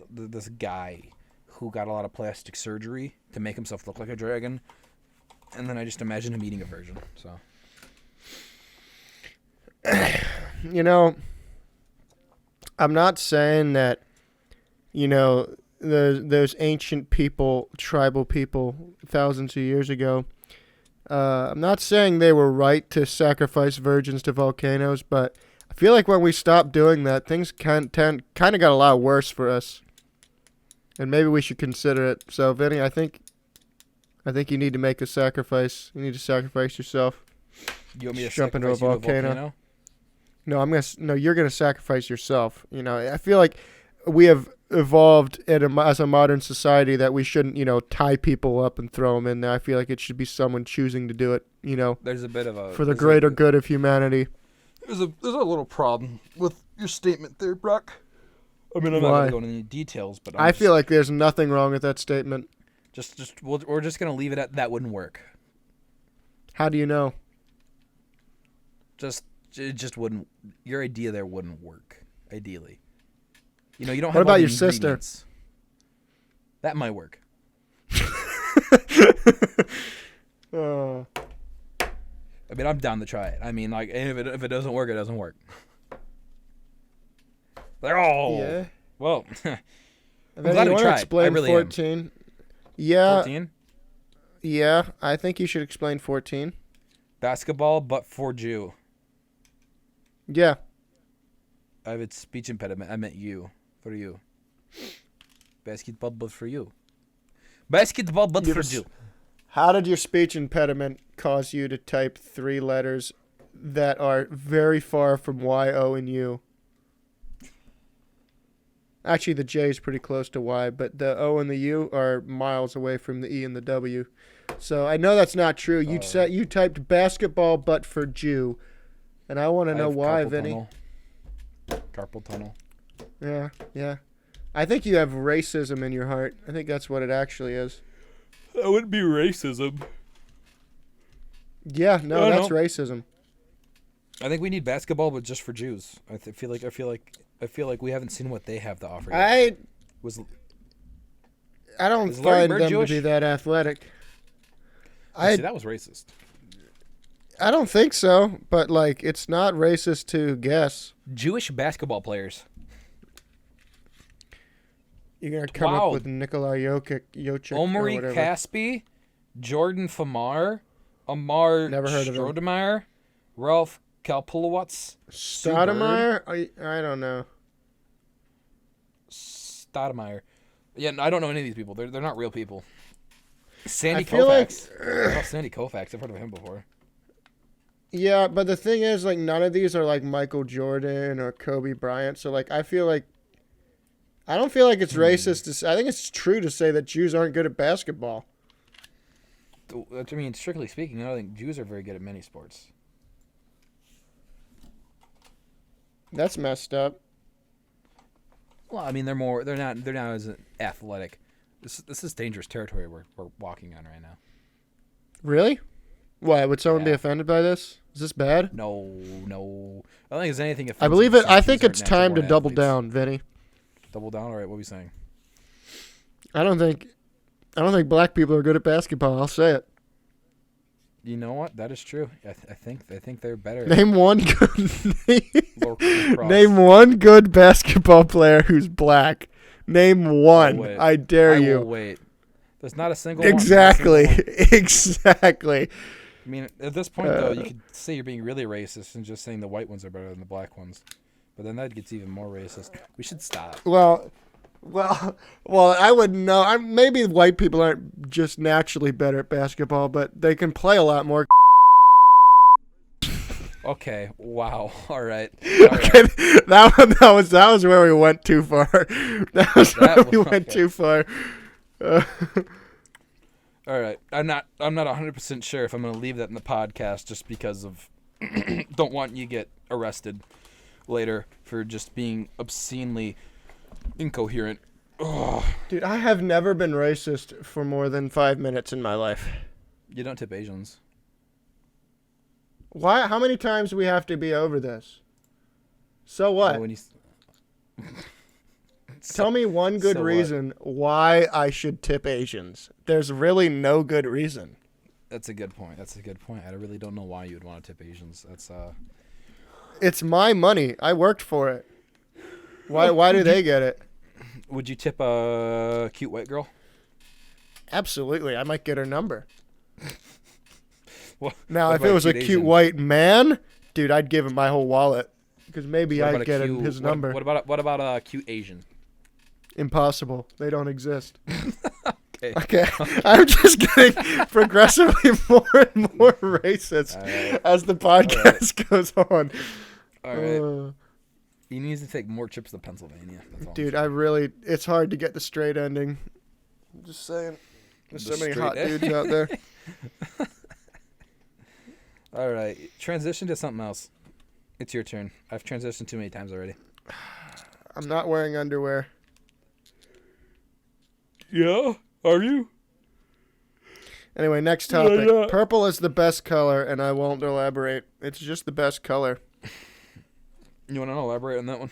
this guy who got a lot of plastic surgery to make himself look like a dragon, and then I just imagine him eating a virgin. So, I'm not saying that, those ancient people, tribal people, thousands of years ago. I'm not saying they were right to sacrifice virgins to volcanoes, but I feel like when we stopped doing that, things kind of got a lot worse for us. And maybe we should consider it. So, Vinny, I think you need to make a sacrifice. You need to sacrifice yourself. You want me to jump into a volcano? No, you're gonna sacrifice yourself. I feel like we have evolved as a modern society that we shouldn't, tie people up and throw them in there. I feel like it should be someone choosing to do it. There's a bit of a for the greater good of humanity. There's a little problem with your statement there, Brock. I mean, I'm not going to go into any details, but I feel like there's nothing wrong with that statement. We're just going to leave it at that wouldn't work. How do you know? It just wouldn't. Your idea there wouldn't work. Ideally, you don't have. What about your sister? That might work. I mean, I'm down to try it. I mean, like, if it doesn't work, it doesn't work. Like, yeah. Well, I'm glad we tried. Explain I really 14. Am. Yeah. 14? Yeah, I think you should explain 14. Basketball, but for Jew. Yeah. I have a speech impediment. I meant you. For you. Basketball, but for you. Basketball, but for Jew. How did your speech impediment cause you to type 3 letters that are very far from Y, O, and U? Actually, the J is pretty close to Y, but the O and the U are miles away from the E and the W. So I know that's not true. You typed basketball, but for Jew. And I want to know why, Vinny. Carpal tunnel. Yeah. I think you have racism in your heart. I think that's what it actually is. That wouldn't be racism. Yeah, no, that's racism. I think we need basketball, but just for Jews. I feel like we haven't seen what they have to offer yet. I don't find them Jewish? To be that athletic. See, that was racist. I don't think so, but like it's not racist to guess. Jewish basketball players. You're going to come up with Nikola Jokic Omri Caspi, Jordan Famar, Amar Never heard of him. Stoudemire, Ralph Kalpulowitz. Stoudemire? I don't know. Stoudemire. Yeah, I don't know any of these people. They're not real people. Sandy Koufax. Sandy Koufax. I've heard of him before. Yeah, but the thing is, like, none of these are like Michael Jordan or Kobe Bryant. So, like, I don't feel like it's racist to say. I think it's true to say that Jews aren't good at basketball. I mean, strictly speaking, I don't think Jews are very good at many sports. That's messed up. Well, I mean, they're not as athletic. This is dangerous territory we're walking on right now. Really? Why? Would someone be offended by this? Is this bad? No. I don't think there's anything offensive. I believe it. I think it's time to double down, Vinny. Double down? All right, what are we saying? I don't think black people are good at basketball. I'll say it. You know what? That is true. I think they're better. Name one good basketball player who's black. Name one. I dare you. I will wait. There's not a single Exactly. one. Exactly. I mean, at this point, though, you could say you're being really racist and just saying the white ones are better than the black ones. But then that gets even more racist. We should stop. Well, I wouldn't know. Maybe white people aren't just naturally better at basketball, but they can play a lot more. Okay. Wow. All right. Okay. That was where we went too far. We went too far. All right. I'm not 100% sure if I'm going to leave that in the podcast just because of don't want you to get arrested later for just being obscenely incoherent. Ugh. Dude, I have never been racist for more than 5 minutes in my life. You don't tip Asians. Why? How many times do we have to be over this? So what? Tell me one good reason why I should tip Asians. There's really no good reason. That's a good point. I really don't know why you would want to tip Asians. It's my money. I worked for it. Why do they get it? Would you tip a cute white girl? Absolutely. I might get her number. Now, if it was a cute white man, dude, I'd give him my whole wallet because maybe I'd get his number. What about a cute Asian? Impossible. They don't exist. Okay. I'm just getting progressively more and more racist as the podcast goes on. All right. He needs to take more trips to Pennsylvania. Dude, it's hard to get the straight ending. I'm just saying. There's so many hot dudes out there. All right. Transition to something else. It's your turn. I've transitioned too many times already. I'm not wearing underwear. Yeah? Are you? Anyway, next topic. Yeah. Purple is the best color, and I won't elaborate. It's just the best color. You want to elaborate on that one?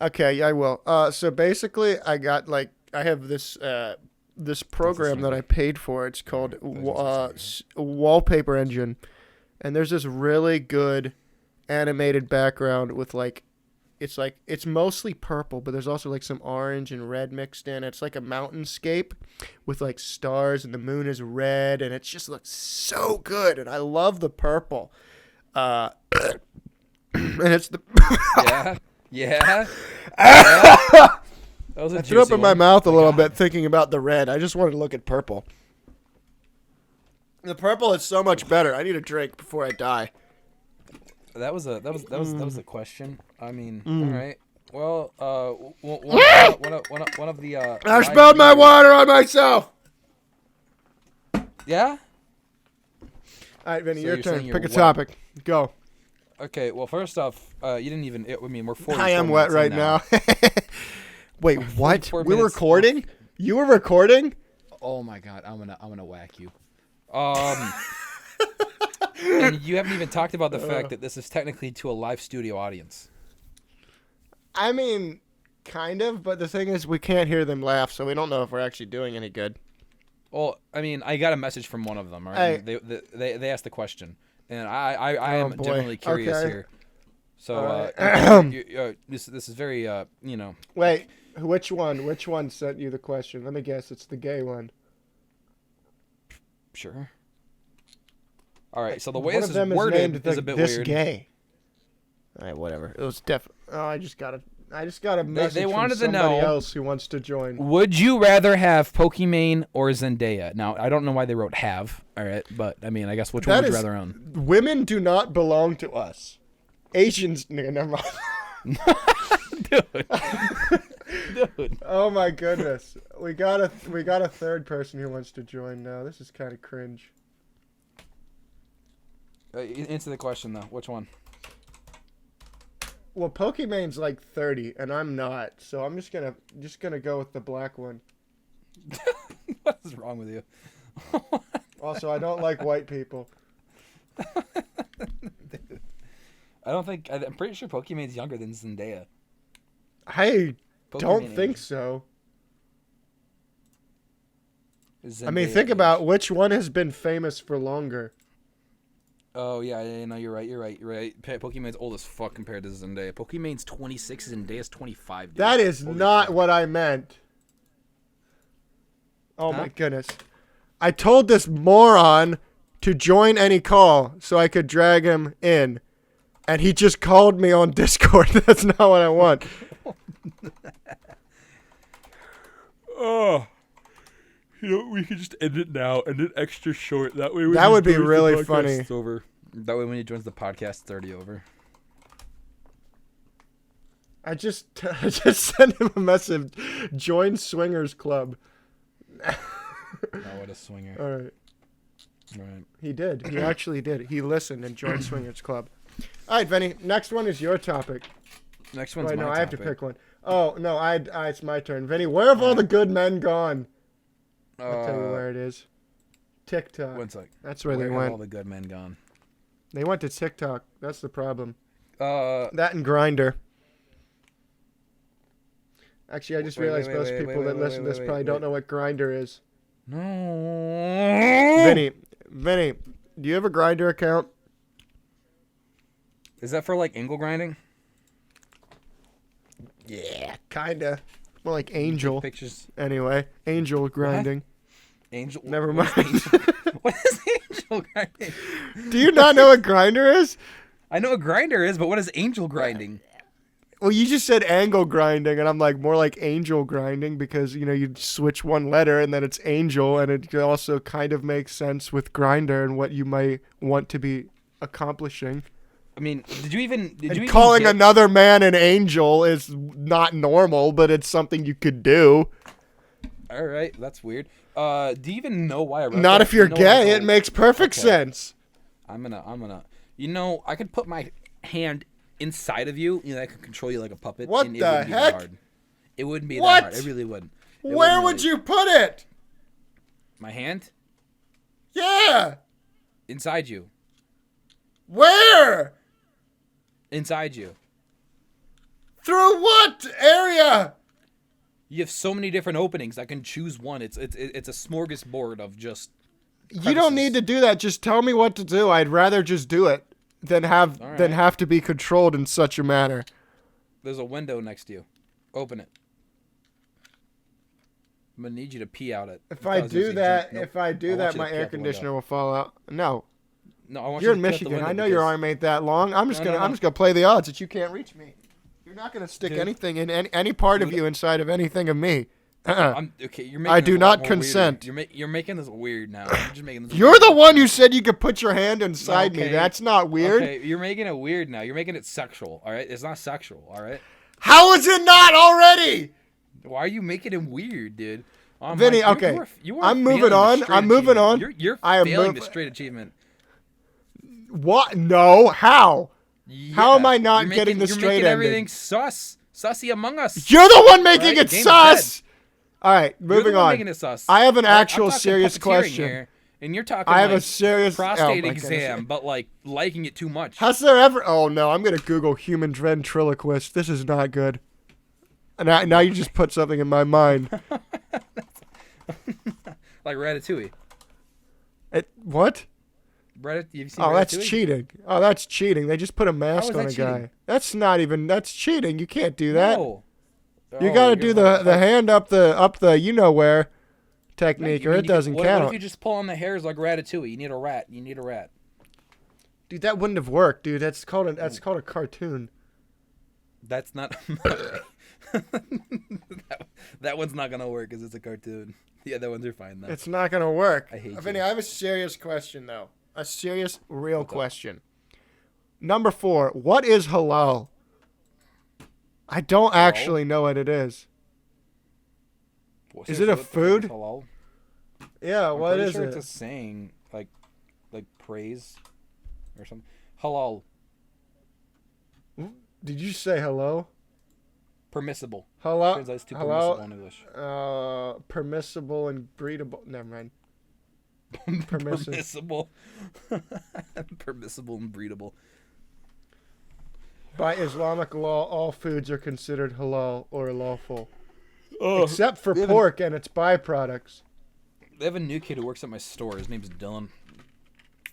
Okay, I will. So basically, I have this program that I paid for. It's called Wallpaper Engine, and there's this really good animated background with it's mostly purple, but there's also some orange and red mixed in. It's like a mountainscape with stars, and the moon is red, and it just looks so good. And I love the purple. And it's the yeah. I threw up in my mouth a little bit thinking about the red. I just wanted to look at purple. The purple is so much better. I need a drink before I die. That was a question. I mean, all right. Well, one of the I spilled my water on myself. Yeah. All right, Vinny, your turn. Pick a topic. Go. Okay. Well, first off, you didn't even. I mean, we're 44 I am wet right now. Wait, what? We were recording? You were recording? Oh my God! I'm gonna whack you. And you haven't even talked about the fact that this is technically to a live studio audience. I mean, kind of, but the thing is, we can't hear them laugh, so we don't know if we're actually doing any good. Well, I mean, I got a message from one of them. Right? They asked the question, and I am genuinely curious here. So this is very Wait, which one? Which one sent you the question? Let me guess. It's the gay one. Sure. All right. So the way One this of them is worded named is a bit this weird. Gay. All right, whatever. It was Oh, I just got a message They wanted from to somebody know, else who wants to join. Would you rather have Pokimane or Zendaya? Now, I don't know why they wrote have. All right, but I mean, I guess which one would you rather own? Women do not belong to us. Asians, never mind. Dude. Oh my goodness, we got a third person who wants to join now. This is kind of cringe. Answer the question though. Which one? Well, Pokemon's like 30, and I'm not, so I'm just gonna go with the black one. What is wrong with you? Also, I don't like white people. Dude. I'm pretty sure Pokemon's younger than Zendaya. I don't Pokimane think age. so. Zendaya I mean, think age. about which one has been famous for longer. Oh, yeah, no, you're right. Pokemon's old as fuck compared to Zendaya. Pokemon's 26, Zendaya's 25, dude. That is Holy not fuck. what I meant. Oh Huh? my goodness. I told this moron to join any call so I could drag him in. And he just called me on Discord. That's not what I want. Oh. You know, we could just end it now, end it extra short. That way, That would be really funny. It's over. That way, when he joins the podcast, it's already over. I just sent him a message. Join Swingers Club. Oh, what a swinger. All right. All right. He did. He actually did. He listened and joined Swingers Club. All right, Vinny. Next one is your topic. Next one's Wait, my no, topic. I have to pick one. Oh, no, it's my turn. Vinny, where have all the good men gone? I'll tell you where it is. TikTok. 1 sec. That's where they have went. all the good men gone? They went to TikTok. That's the problem. Uh, That and Grindr. Actually, I just Wait, realized wait, most wait, people wait, that wait, listen to wait, this wait, probably wait. don't know what Grindr is. no. Vinny, do you have a Grindr account? Is that for like angle grinding? Yeah, kinda. More like Angel. Pictures. Anyway, Angel grinding. Angel. Never what mind. is angel- What is angel grinding? Do you not know what Grindr is? I know what grinder is, but what is angel grinding? Well, you just said angle grinding, and I'm like, more like angel grinding because, you know, you switch one letter and then it's angel, and it also kind of makes sense with Grindr and what you might want to be accomplishing. I mean, did you even Calling get- another man an angel is not normal, but it's something you could do. All right, that's weird. Do you even know why I wrote Not that? if you're You know gay. what? It makes perfect Okay. sense. I'm gonna. You know, I could put my hand inside of you. You know, I could control you like a puppet. What and the it wouldn't be that heck? hard. It wouldn't be What? that hard. It really wouldn't. Where would you put it? My hand Yeah. inside you. Where? Inside you. Through what area? You have so many different openings. I can choose one. It's a smorgasbord of just. You don't need to do that. Just tell me what to do. I'd rather just do it than have to be controlled in such a manner. There's a window next to you. Open it. I'm gonna need you to pee out it. If I do that, Nope. my I want you air to pee out the conditioner window. will fall out. No, No, I want you're you in to pee out the Michigan. window I know your because- arm ain't that long. I'm just No, gonna play the odds that you can't reach me. You're not gonna stick Dude. anything in any part of you inside of anything of me. Okay, you're making I this do a lot not more consent. weirder. You're making this weird now. You're just making this. You're weird. the one who said you could put your hand inside me. Okay. That's not weird. Okay, you're making it weird now. You're making it sexual. All right, it's not sexual. All right. How is it not already? Why are you making it weird, dude? Oh, Vinny, Mike, okay. you are I'm moving failing the on. straight I'm moving achievement. on. You're I am failing the mov- straight achievement. What? No. How? How am I not You're getting the you're straight making ending? everything sussy among us. You're the one making Right, it game's sus. All right, You're the moving one on. making it sus. I have an Right, I'm actual talking serious puppeteering question. here, and you're talking. I have like, a serious prostate oh, my exam, goodness. but like liking it too much. Has there ever? Oh no, I'm gonna Google human ventriloquist. This is not good. And now you just put something in my mind. Like Ratatouille. What? Have you seen Oh, that's Ratatouille? cheating. Oh, that's cheating. They just put a mask on a cheating? guy. That's cheating. You can't do that. No. You Oh, got to you're do gonna the hand up the you know where technique, or it doesn't what count. if you just pull on the hairs like Ratatouille? You need a rat. Dude, that wouldn't have worked, dude. That's called a cartoon. That's not. that one's not gonna work because it's a cartoon. The other ones are fine though. It's not gonna work. I hate Vinny, you. I have a serious question though. A serious, real question. Number 4. What is halal? I don't actually know what it is. Well, Is it a food? Halal? Yeah, I'm what pretty is sure it? It's a saying like praise or something. Halal. Did you say hello? Permissible. Halal. Translates to permissible in English. Permissible and breedable. Never mind. Permissible. Permissible and breedable. By Islamic law, all foods are considered halal or lawful, except for pork and its byproducts. They have a new kid who works at my store. His name's Dylan.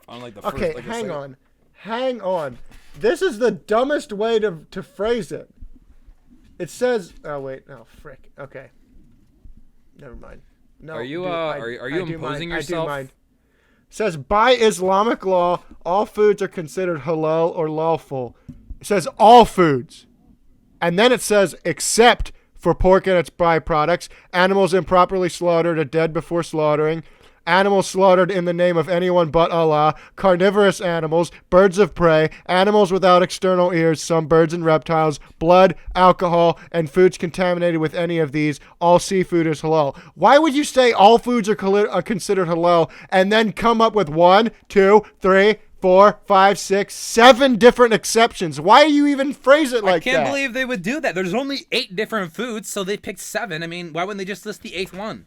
On like the first. Okay, like hang on. This is the dumbest way to phrase it. It says, oh wait, no, frick. Okay, never mind. No, are you dude, are you imposing yourself? I do mind. It says by Islamic law, all foods are considered halal or lawful. It says all foods, and then it says except for pork and its byproducts, animals improperly slaughtered or dead before slaughtering, animals slaughtered in the name of anyone but Allah, carnivorous animals, birds of prey, animals without external ears, some birds and reptiles, blood, alcohol, and foods contaminated with any of these. All seafood is halal. Why would you say all foods are considered halal and then come up with 1, 2, 3, 4, 5, 6, 7 different exceptions? Why do you even phrase it like that? I can't believe they would do that. There's only 8 different foods, so they picked 7. I mean, why wouldn't they just list the 8th one?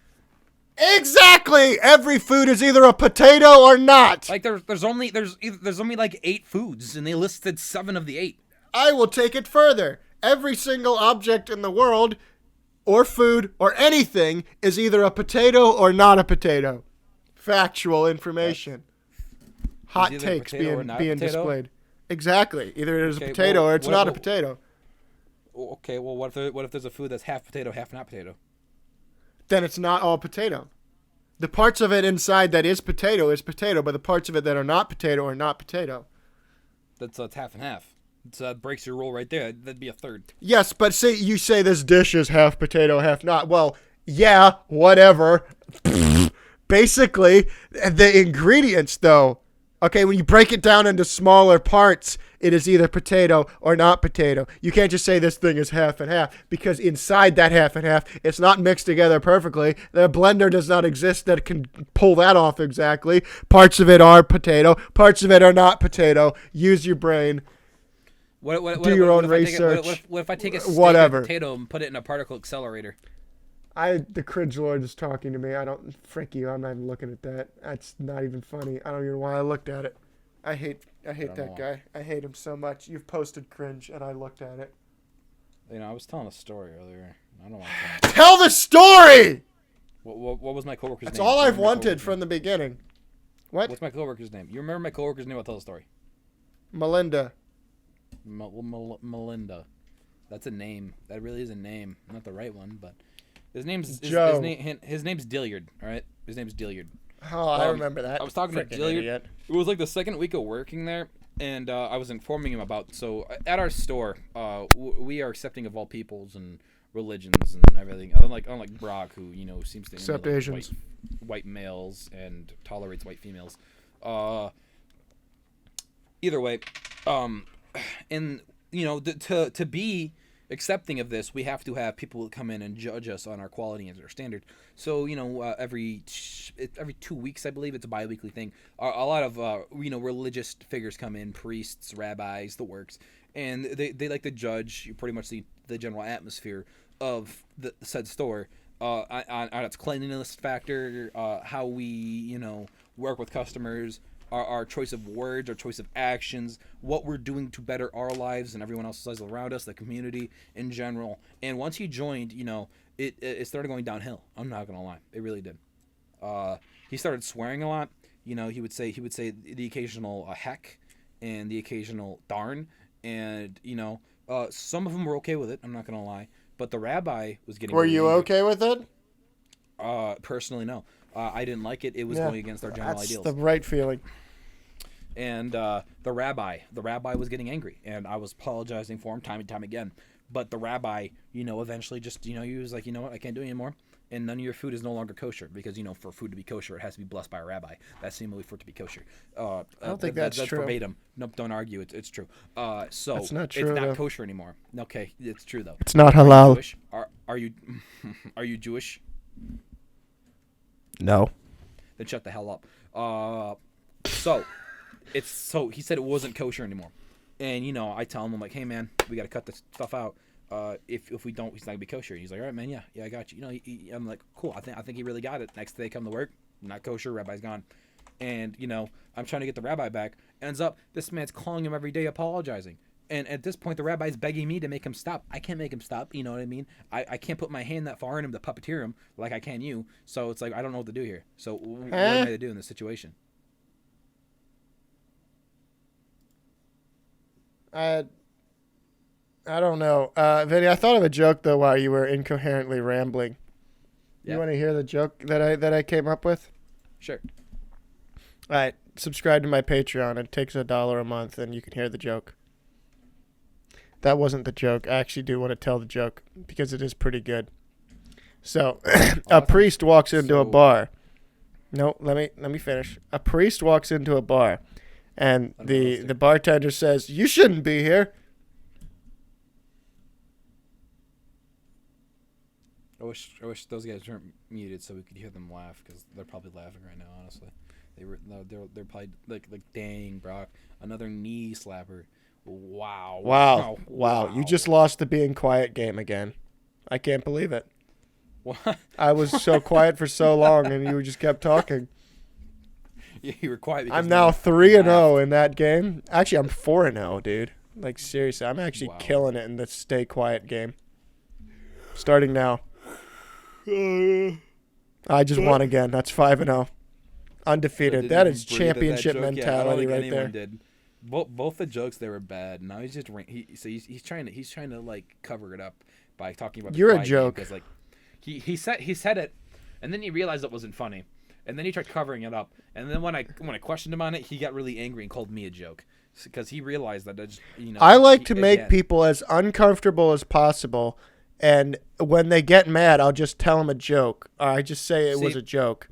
Exactly. Every food is either a potato or not. Like there's only like 8 foods, and they listed 7 of the 8. I will take it further. Every single object in the world, or food, or anything, is either a potato or not a potato. Factual information. Hot takes being displayed. Exactly. Either it is a potato or it's not a potato. Okay, well, what if there's a food that's half potato, half not potato? Then it's not all potato. The parts of it inside that is potato, but the parts of it that are not potato are not potato. It's half and half. So that breaks your rule right there. That'd be a third. Yes, but you say this dish is half potato, half not. Well, yeah, whatever. Basically, the ingredients, though. Okay, when you break it down into smaller parts, it is either potato or not potato. You can't just say this thing is half and half, because inside that half and half, it's not mixed together perfectly. The blender does not exist that can pull that off exactly. Parts of it are potato, parts of it are not potato. Use your brain. Do your own research. What if I take a steak of potato and put it in a particle accelerator? The cringe lord is talking to me. Frick you. I'm not even looking at that. That's not even funny. I don't even know why I looked at it. I hate that guy. I hate him so much. You've posted cringe, and I looked at it. I was telling a story earlier. I don't want to tell the story. What was my coworker's name? That's all I've wanted from the beginning. What's my coworker's name? You remember my coworker's name? I'll tell the story. Melinda. Melinda. That's a name. That really is a name. Not the right one, but his name's Joe. His name's Dilliard. All right, his name's Dilliard. Oh, I remember that. I was talking to Dilliard. Idiot. It was like the second week of working there, and I was informing him about. So at our store, we are accepting of all peoples and religions and everything. Unlike Brock, who seems to accept Asians, white males, and tolerates white females. Either way, and to be accepting of this, we have to have people come in and judge us on our quality and our standard. So every 2 weeks, I believe it's a bi-weekly thing. A lot of religious figures come in, priests, rabbis, the works, and they like to judge pretty much the general atmosphere of the said store on its cleanliness factor, how we work with customers. Our choice of words, our choice of actions, what we're doing to better our lives and everyone else's lives around us, the community in general. And once he joined, it started going downhill. I'm not going to lie. It really did. He started swearing a lot. he would say the occasional heck and the occasional darn, and some of them were okay with it. I'm not gonna lie, but the rabbi was getting. Were really you angry. okay with it? Personally, no. I didn't like it. It was going against our general ideals. That's the right feeling. And the rabbi was getting angry, and I was apologizing for him time and time again. But the rabbi, eventually just, he was like, you know what, I can't do it anymore. And none of your food is no longer kosher because, for food to be kosher, it has to be blessed by a rabbi. That's the only way for it to be kosher. I don't think that's true. Verbatim. Nope, don't argue. It's true. So that's not true, it's not though. kosher anymore. Okay, it's true though. It's not halal. Are you Jewish? No. Then shut the hell up. So he said it wasn't kosher anymore. And, I tell him, I'm like, hey, man, we got to cut this stuff out. If we don't, he's not going to be kosher. He's like, all right, man, yeah, I got you. I'm like, cool, I think he really got it. Next day, come to work, not kosher, rabbi's gone. And, I'm trying to get the rabbi back. Ends up, this man's calling him every day, apologizing. And at this point, the rabbi's begging me to make him stop. I can't make him stop, you know what I mean? I can't put my hand that far in him to puppeteer him like I can you. So it's like, I don't know what to do here. So what am I to do in this situation? I don't know. Vinny, I thought of a joke, though, while you were incoherently rambling. Yeah. You want to hear the joke that I came up with? Sure. All right. Subscribe to my Patreon. It takes $1 a month, and you can hear the joke. That wasn't the joke. I actually do want to tell the joke because it is pretty good. So, a priest walks into a bar. No, let me finish. A priest walks into a bar, and the bartender says, "You shouldn't be here." I wish those guys weren't muted so we could hear them laugh, because they're probably laughing right now. Honestly, they're probably like dang, Brock, another knee slapper. Wow. You just lost the being quiet game again. I can't believe it. What? I was so quiet for so long, and you just kept talking. Yeah, you were quiet. I'm now 3-0 in that game. Actually, I'm 4-0, dude. Like, seriously, I'm actually killing it in the stay quiet game. Starting now. I just won again. That's 5-0. Undefeated. That is championship mentality right there. Did. Both the jokes, they were bad. Now he's just he's trying to like cover it up by talking about. You're a joke. Because like he said it, and then he realized it wasn't funny, and then he tried covering it up, and then when I questioned him on it, he got really angry and called me a joke because he realized that I like to make people as uncomfortable as possible, and when they get mad, I'll just tell them a joke, or I just say it was a joke.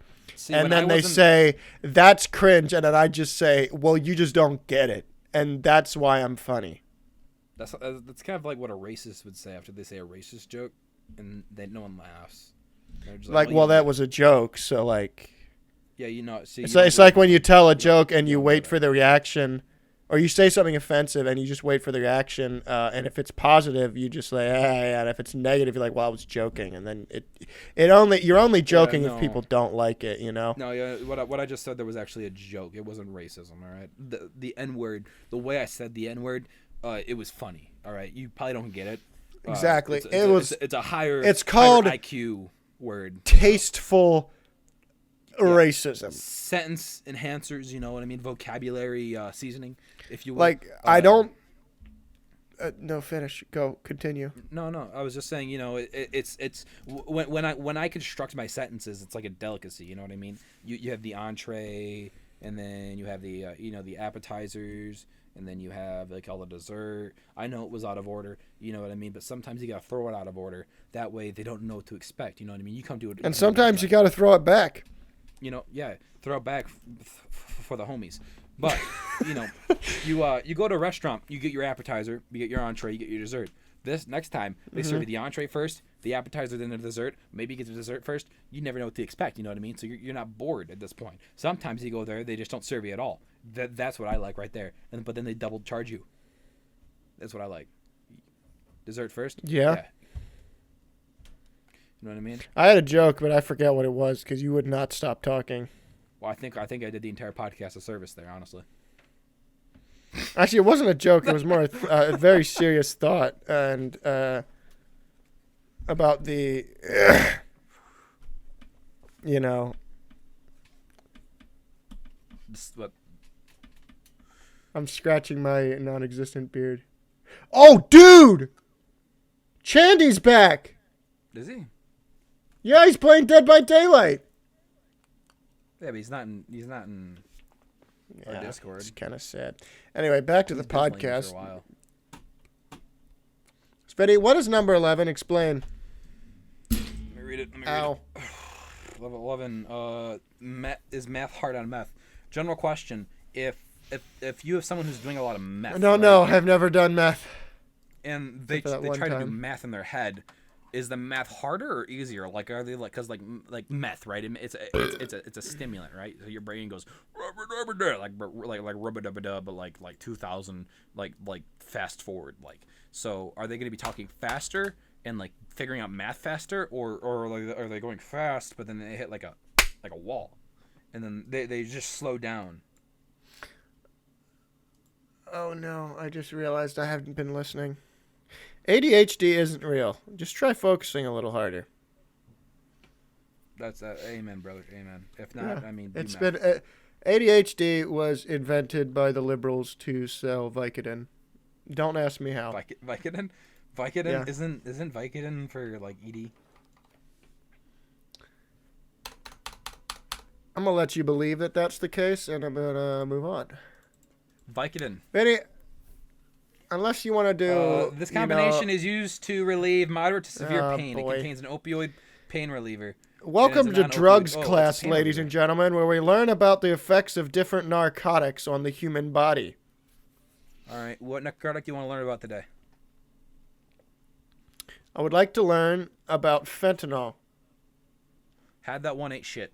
And then they say, that's cringe. And then I just say, well, you just don't get it. And that's why I'm funny. That's kind of like what a racist would say after they say a racist joke. And then no one laughs. Like, well, that was a joke. So, like. Yeah, See, it's like when you tell a joke and you wait for the reaction. Or you say something offensive and you just wait for the reaction. And if it's positive, you just say, yeah. And if it's negative, you're like, well, I was joking. And then you're only joking if people don't like it, No, yeah. What I just said there was actually a joke. It wasn't racism, all right? The N-word, the way I said the N-word, it was funny, all right? You probably don't get it. Exactly. It's a higher. It's called higher IQ word. Tasteful racism. Sentence enhancers, you know what I mean? Vocabulary seasoning, if you will. Like, I don't. No, finish. Go. Continue. No. I was just saying, it's when I construct my sentences, it's like a delicacy. You know what I mean? You have the entree, and then you have the the appetizers, and then you have like all the dessert. I know it was out of order. You know what I mean? But sometimes you gotta throw it out of order. That way they don't know what to expect. You know what I mean? You come to it. And sometimes you gotta throw it back. Throw it back for the homies. But, you go to a restaurant, you get your appetizer, you get your entree, you get your dessert. This next time, they serve you the entree first, the appetizer, then the dessert. Maybe you get the dessert first. You never know what to expect, you know what I mean? So you're not bored at this point. Sometimes you go there, they just don't serve you at all. That's what I like right there. But then they double charge you. That's what I like. Dessert first? Yeah. You know what I mean? I had a joke, but I forget what it was because you would not stop talking. Well, I think I did the entire podcast a service there, honestly. Actually, it wasn't a joke. It was more a very serious thought, and about the, what? I'm scratching my non-existent beard. Oh, dude! Chandy's back! Is he? Yeah, he's playing Dead by Daylight. Yeah, but he's not in our Discord. It's kind of sad. Anyway, back to the podcast. Svetty, what is number 11? Explain. Let me read it. Ow. Level 11. Is math hard on meth? General question. If you have someone who's doing a lot of meth. No, I've never done meth. And they try to do math in their head. Is the math harder or easier? Like, are they like, cause like meth, right? It's a stimulant, right? So your brain goes like rubba dubba dub, but like 2000 like fast forward like. So are they going to be talking faster and like figuring out math faster, or like are they going fast but then they hit like a wall, and then they just slow down? Oh no! I just realized I haven't been listening. ADHD isn't real. Just try focusing a little harder. That's amen, brother. Amen. If not, I mean, it's been ADHD was invented by the liberals to sell Vicodin. Don't ask me how. Vicodin? Yeah. Isn't Vicodin for like ED? I'm gonna let you believe that that's the case, and I'm gonna move on. Vicodin. Vinny, unless you want to do... this combination is used to relieve moderate to severe pain. Boy. It contains an opioid pain reliever. Welcome to drugs class, ladies and gentlemen, where we learn about the effects of different narcotics on the human body. All right. What narcotic do you want to learn about today? I would like to learn about fentanyl. Had that one, ate shit.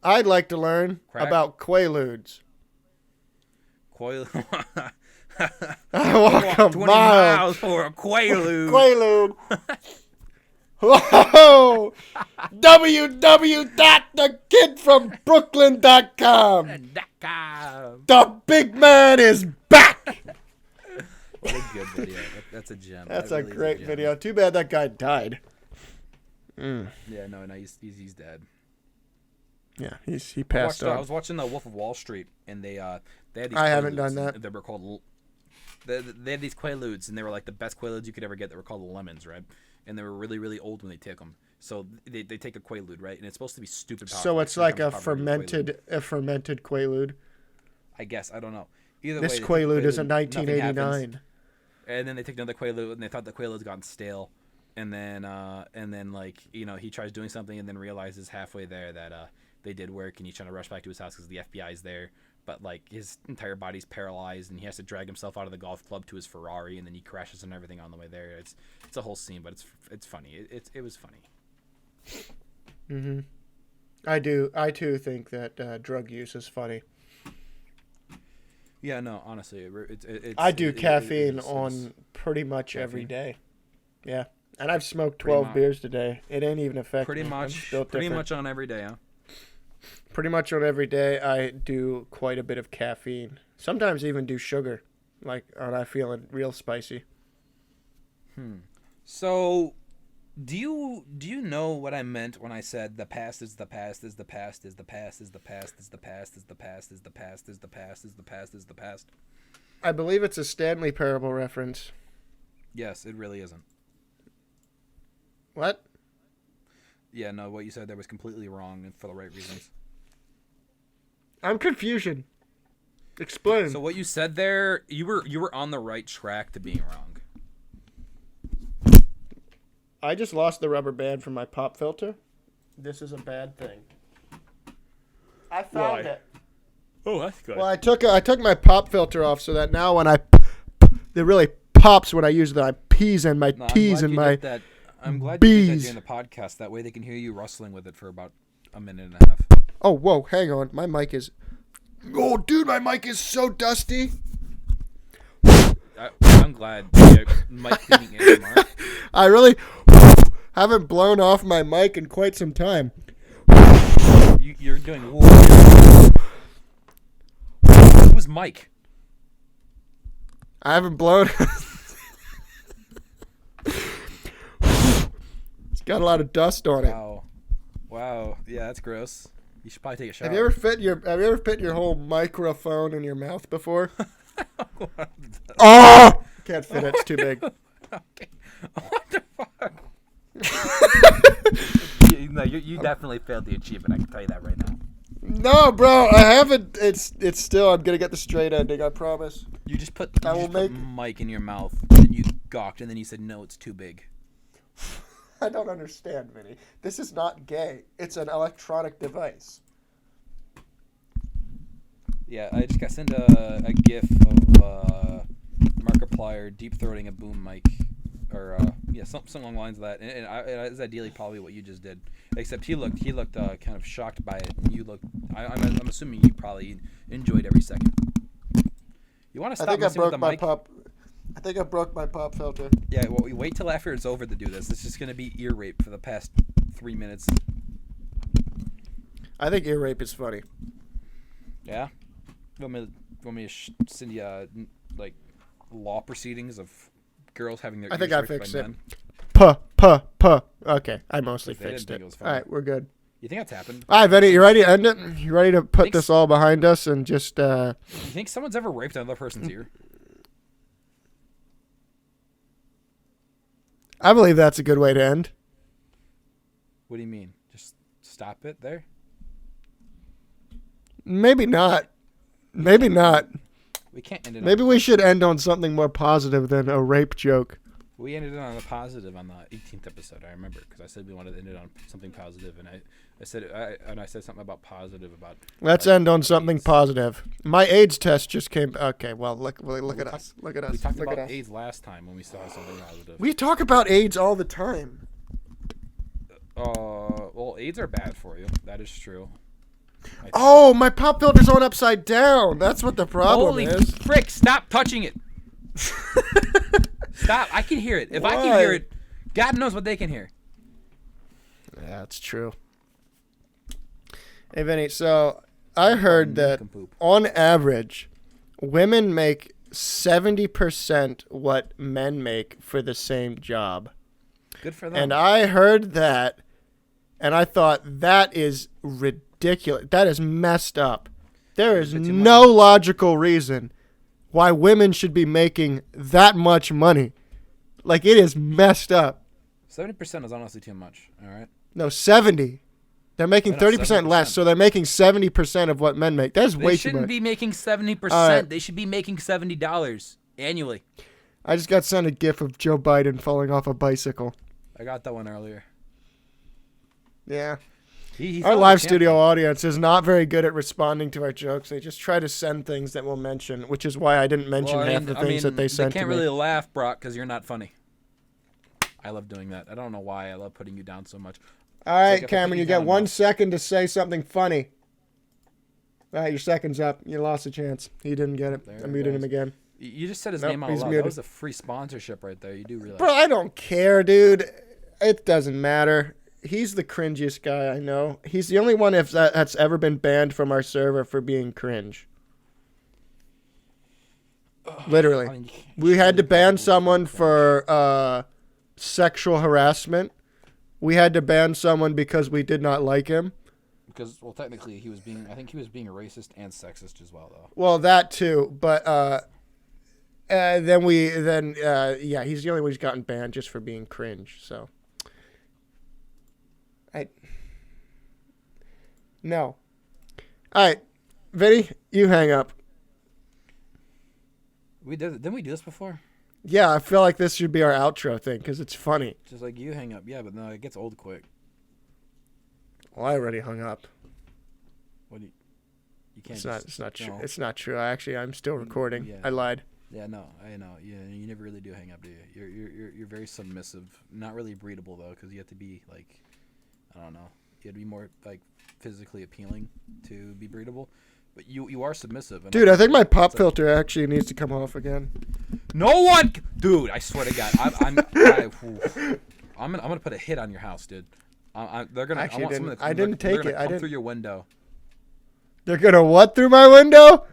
I'd like to learn about Quaaludes. I walk 20 miles for a Quaalude. Whoa! www.thekidfrombrooklyn.com. The big man is back. What a good video. That's a gem. That's a great video. Too bad that guy died. Yeah, no, he's dead. Yeah, he passed on. I was watching the Wolf of Wall Street, and they had these. I haven't done that. They were called. They had these Quaaludes, and they were like the best Quaaludes you could ever get. They were called lemons, right? And they were really, really old when they took them. So they take a Quaalude, right? And it's supposed to be stupid powerful. So it's like a fermented Quaalude. I guess, I don't know. Either this way, Quaalude is a 1989. And then they take another Quaalude, and they thought the Quaalude's gotten stale. And then like, you know, he tries doing something and then realizes halfway there that they did work, and he's trying to rush back to his house because the FBI's there. But like his entire body's paralyzed, and he has to drag himself out of the golf club to his Ferrari, and then he crashes and everything on the way there. It's a whole scene, but it's funny. It was funny. I too think that drug use is funny. Yeah, no, honestly, I do caffeine on pretty much every day. Yeah, and I've smoked 12 beers today. It ain't even affecting me. Pretty much on every day, huh? Pretty much on every day, I do quite a bit of caffeine. Sometimes even do sugar, like when I'm feeling real spicy. So, do you know what I meant when I said the past is the past is the past is the past is the past is the past is the past is the past is the past is the past is the past? I believe it's a Stanley Parable reference. Yes, it really isn't. What? Yeah, no, what you said there was completely wrong and for the right reasons. I'm confusion. Explain. So what you said there, you were on the right track to being wrong. I just lost the rubber band from my pop filter. This is a bad thing. I found it. Oh, that's good. Well, I took my pop filter off so that now when it really pops when I use the P's and my T's and my I'm glad B's. you did that during the podcast. That way they can hear you rustling with it for about a minute and a half. Oh, whoa, hang on. My mic is... Oh, dude, my mic is so dusty. I'm glad. Yeah, mic cleaning ASMR. I really haven't blown off my mic in quite some time. You're doing... Who was Mike? I haven't blown... It's got a lot of dust on it. Wow. Wow. Yeah, that's gross. You should probably take a shower. Have you ever fit your whole microphone in your mouth before? Oh! Can't fit it. It's too big. Okay. What the fuck? you definitely failed the achievement. I can tell you that right now. No, bro, I haven't. It's still. I'm gonna get the straight ending. I promise. You just put Mike in your mouth, and you gawked, and then you said, "No, it's too big." I don't understand, Vinny. This is not gay. It's an electronic device. Yeah, I just got sent a GIF of Markiplier deep throating a boom mic, or something along the lines of that. And it is ideally probably what you just did, except he looked kind of shocked by it, and you looked. I'm assuming you probably enjoyed every second. You want to stop messing with the mic? I think I broke my pop filter. Yeah, well, we wait till after it's over to do this. It's just gonna be ear rape for the past 3 minutes. I think ear rape is funny. Yeah. You want me to send you like law proceedings of girls having their? I think ears I fixed it. Men? Puh. Okay, I mostly fixed it. All right, we're good. You think that's happened? All right, Vinny, you ready to end it? You ready to put this all behind us and just? You think someone's ever raped another person's ear? I believe that's a good way to end. What do you mean? Just stop it there? Maybe not. Maybe not. We can't end it. Maybe we should end on something more positive than a rape joke. We ended it on a positive on the 18th episode. I remember because I said we wanted to end it on something positive, and I said something about positive about. Let's end on something positive. My AIDS test just came. Okay, well look at us. Look at us. We talked about AIDS last time when we saw something positive. We talk about AIDS all the time. Well, AIDS are bad for you. That is true. Oh, my pop filter's on upside down. That's what the problem is. Holy frick! Stop touching it. Stop! I can hear it. If I can hear it, God knows what they can hear. Yeah, that's true. Hey, Vinny, so I heard that on average, women make 70% what men make for the same job. Good for them. And I heard that, and I thought that is ridiculous. That is messed up. There is no logical reason why women should be making that much money. Like, it is messed up. 70% is honestly too much, all right? No, 70. They're making 30% less, so they're making 70% of what men make. That's way too much. They shouldn't be making 70%. They should be making $70 annually. I just got sent a gif of Joe Biden falling off a bicycle. I got that one earlier. Yeah. He's our live studio audience is not very good at responding to our jokes. They just try to send things that we'll mention, which is why I didn't mention half the things that they sent to me. They can't really laugh, Brock, because you're not funny. I love doing that. I don't know why I love putting you down so much. All right, Cameron, you got 1 second to say something funny. All right, your second's up. You lost a chance. He didn't get it. I muted him again. You just said his name out loud. That was a free sponsorship right there. You do realize. Bro, I don't care, dude. It doesn't matter. He's the cringiest guy I know. He's the only one that's ever been banned from our server for being cringe. Literally. We had to ban someone for sexual harassment. We had to ban someone because we did not like him. Because, well, technically, I think he was being racist and sexist as well, though. Well, that too. But he's the only one who's gotten banned just for being cringe, so. No. All right, Vinny, you hang up. Didn't we do this before? Yeah, I feel like this should be our outro thing because it's funny. Just like you hang up, yeah, but no, it gets old quick. Well, I already hung up. What do you can't? It's not true. It's not true. I'm still recording. Yeah. I lied. Yeah, no, I know. Yeah, you never really do hang up, do you? You're very submissive. Not really breedable though, because you have to be like, I don't know. You have to be more like physically appealing to be breedable. But you are submissive. Dude, I think my pop filter actually needs to come off again. No one, dude. I swear to God, I'm gonna put a hit on your house, dude. They're gonna. Actually, I want someone to I didn't take it. I didn't through your window. They're gonna what through my window?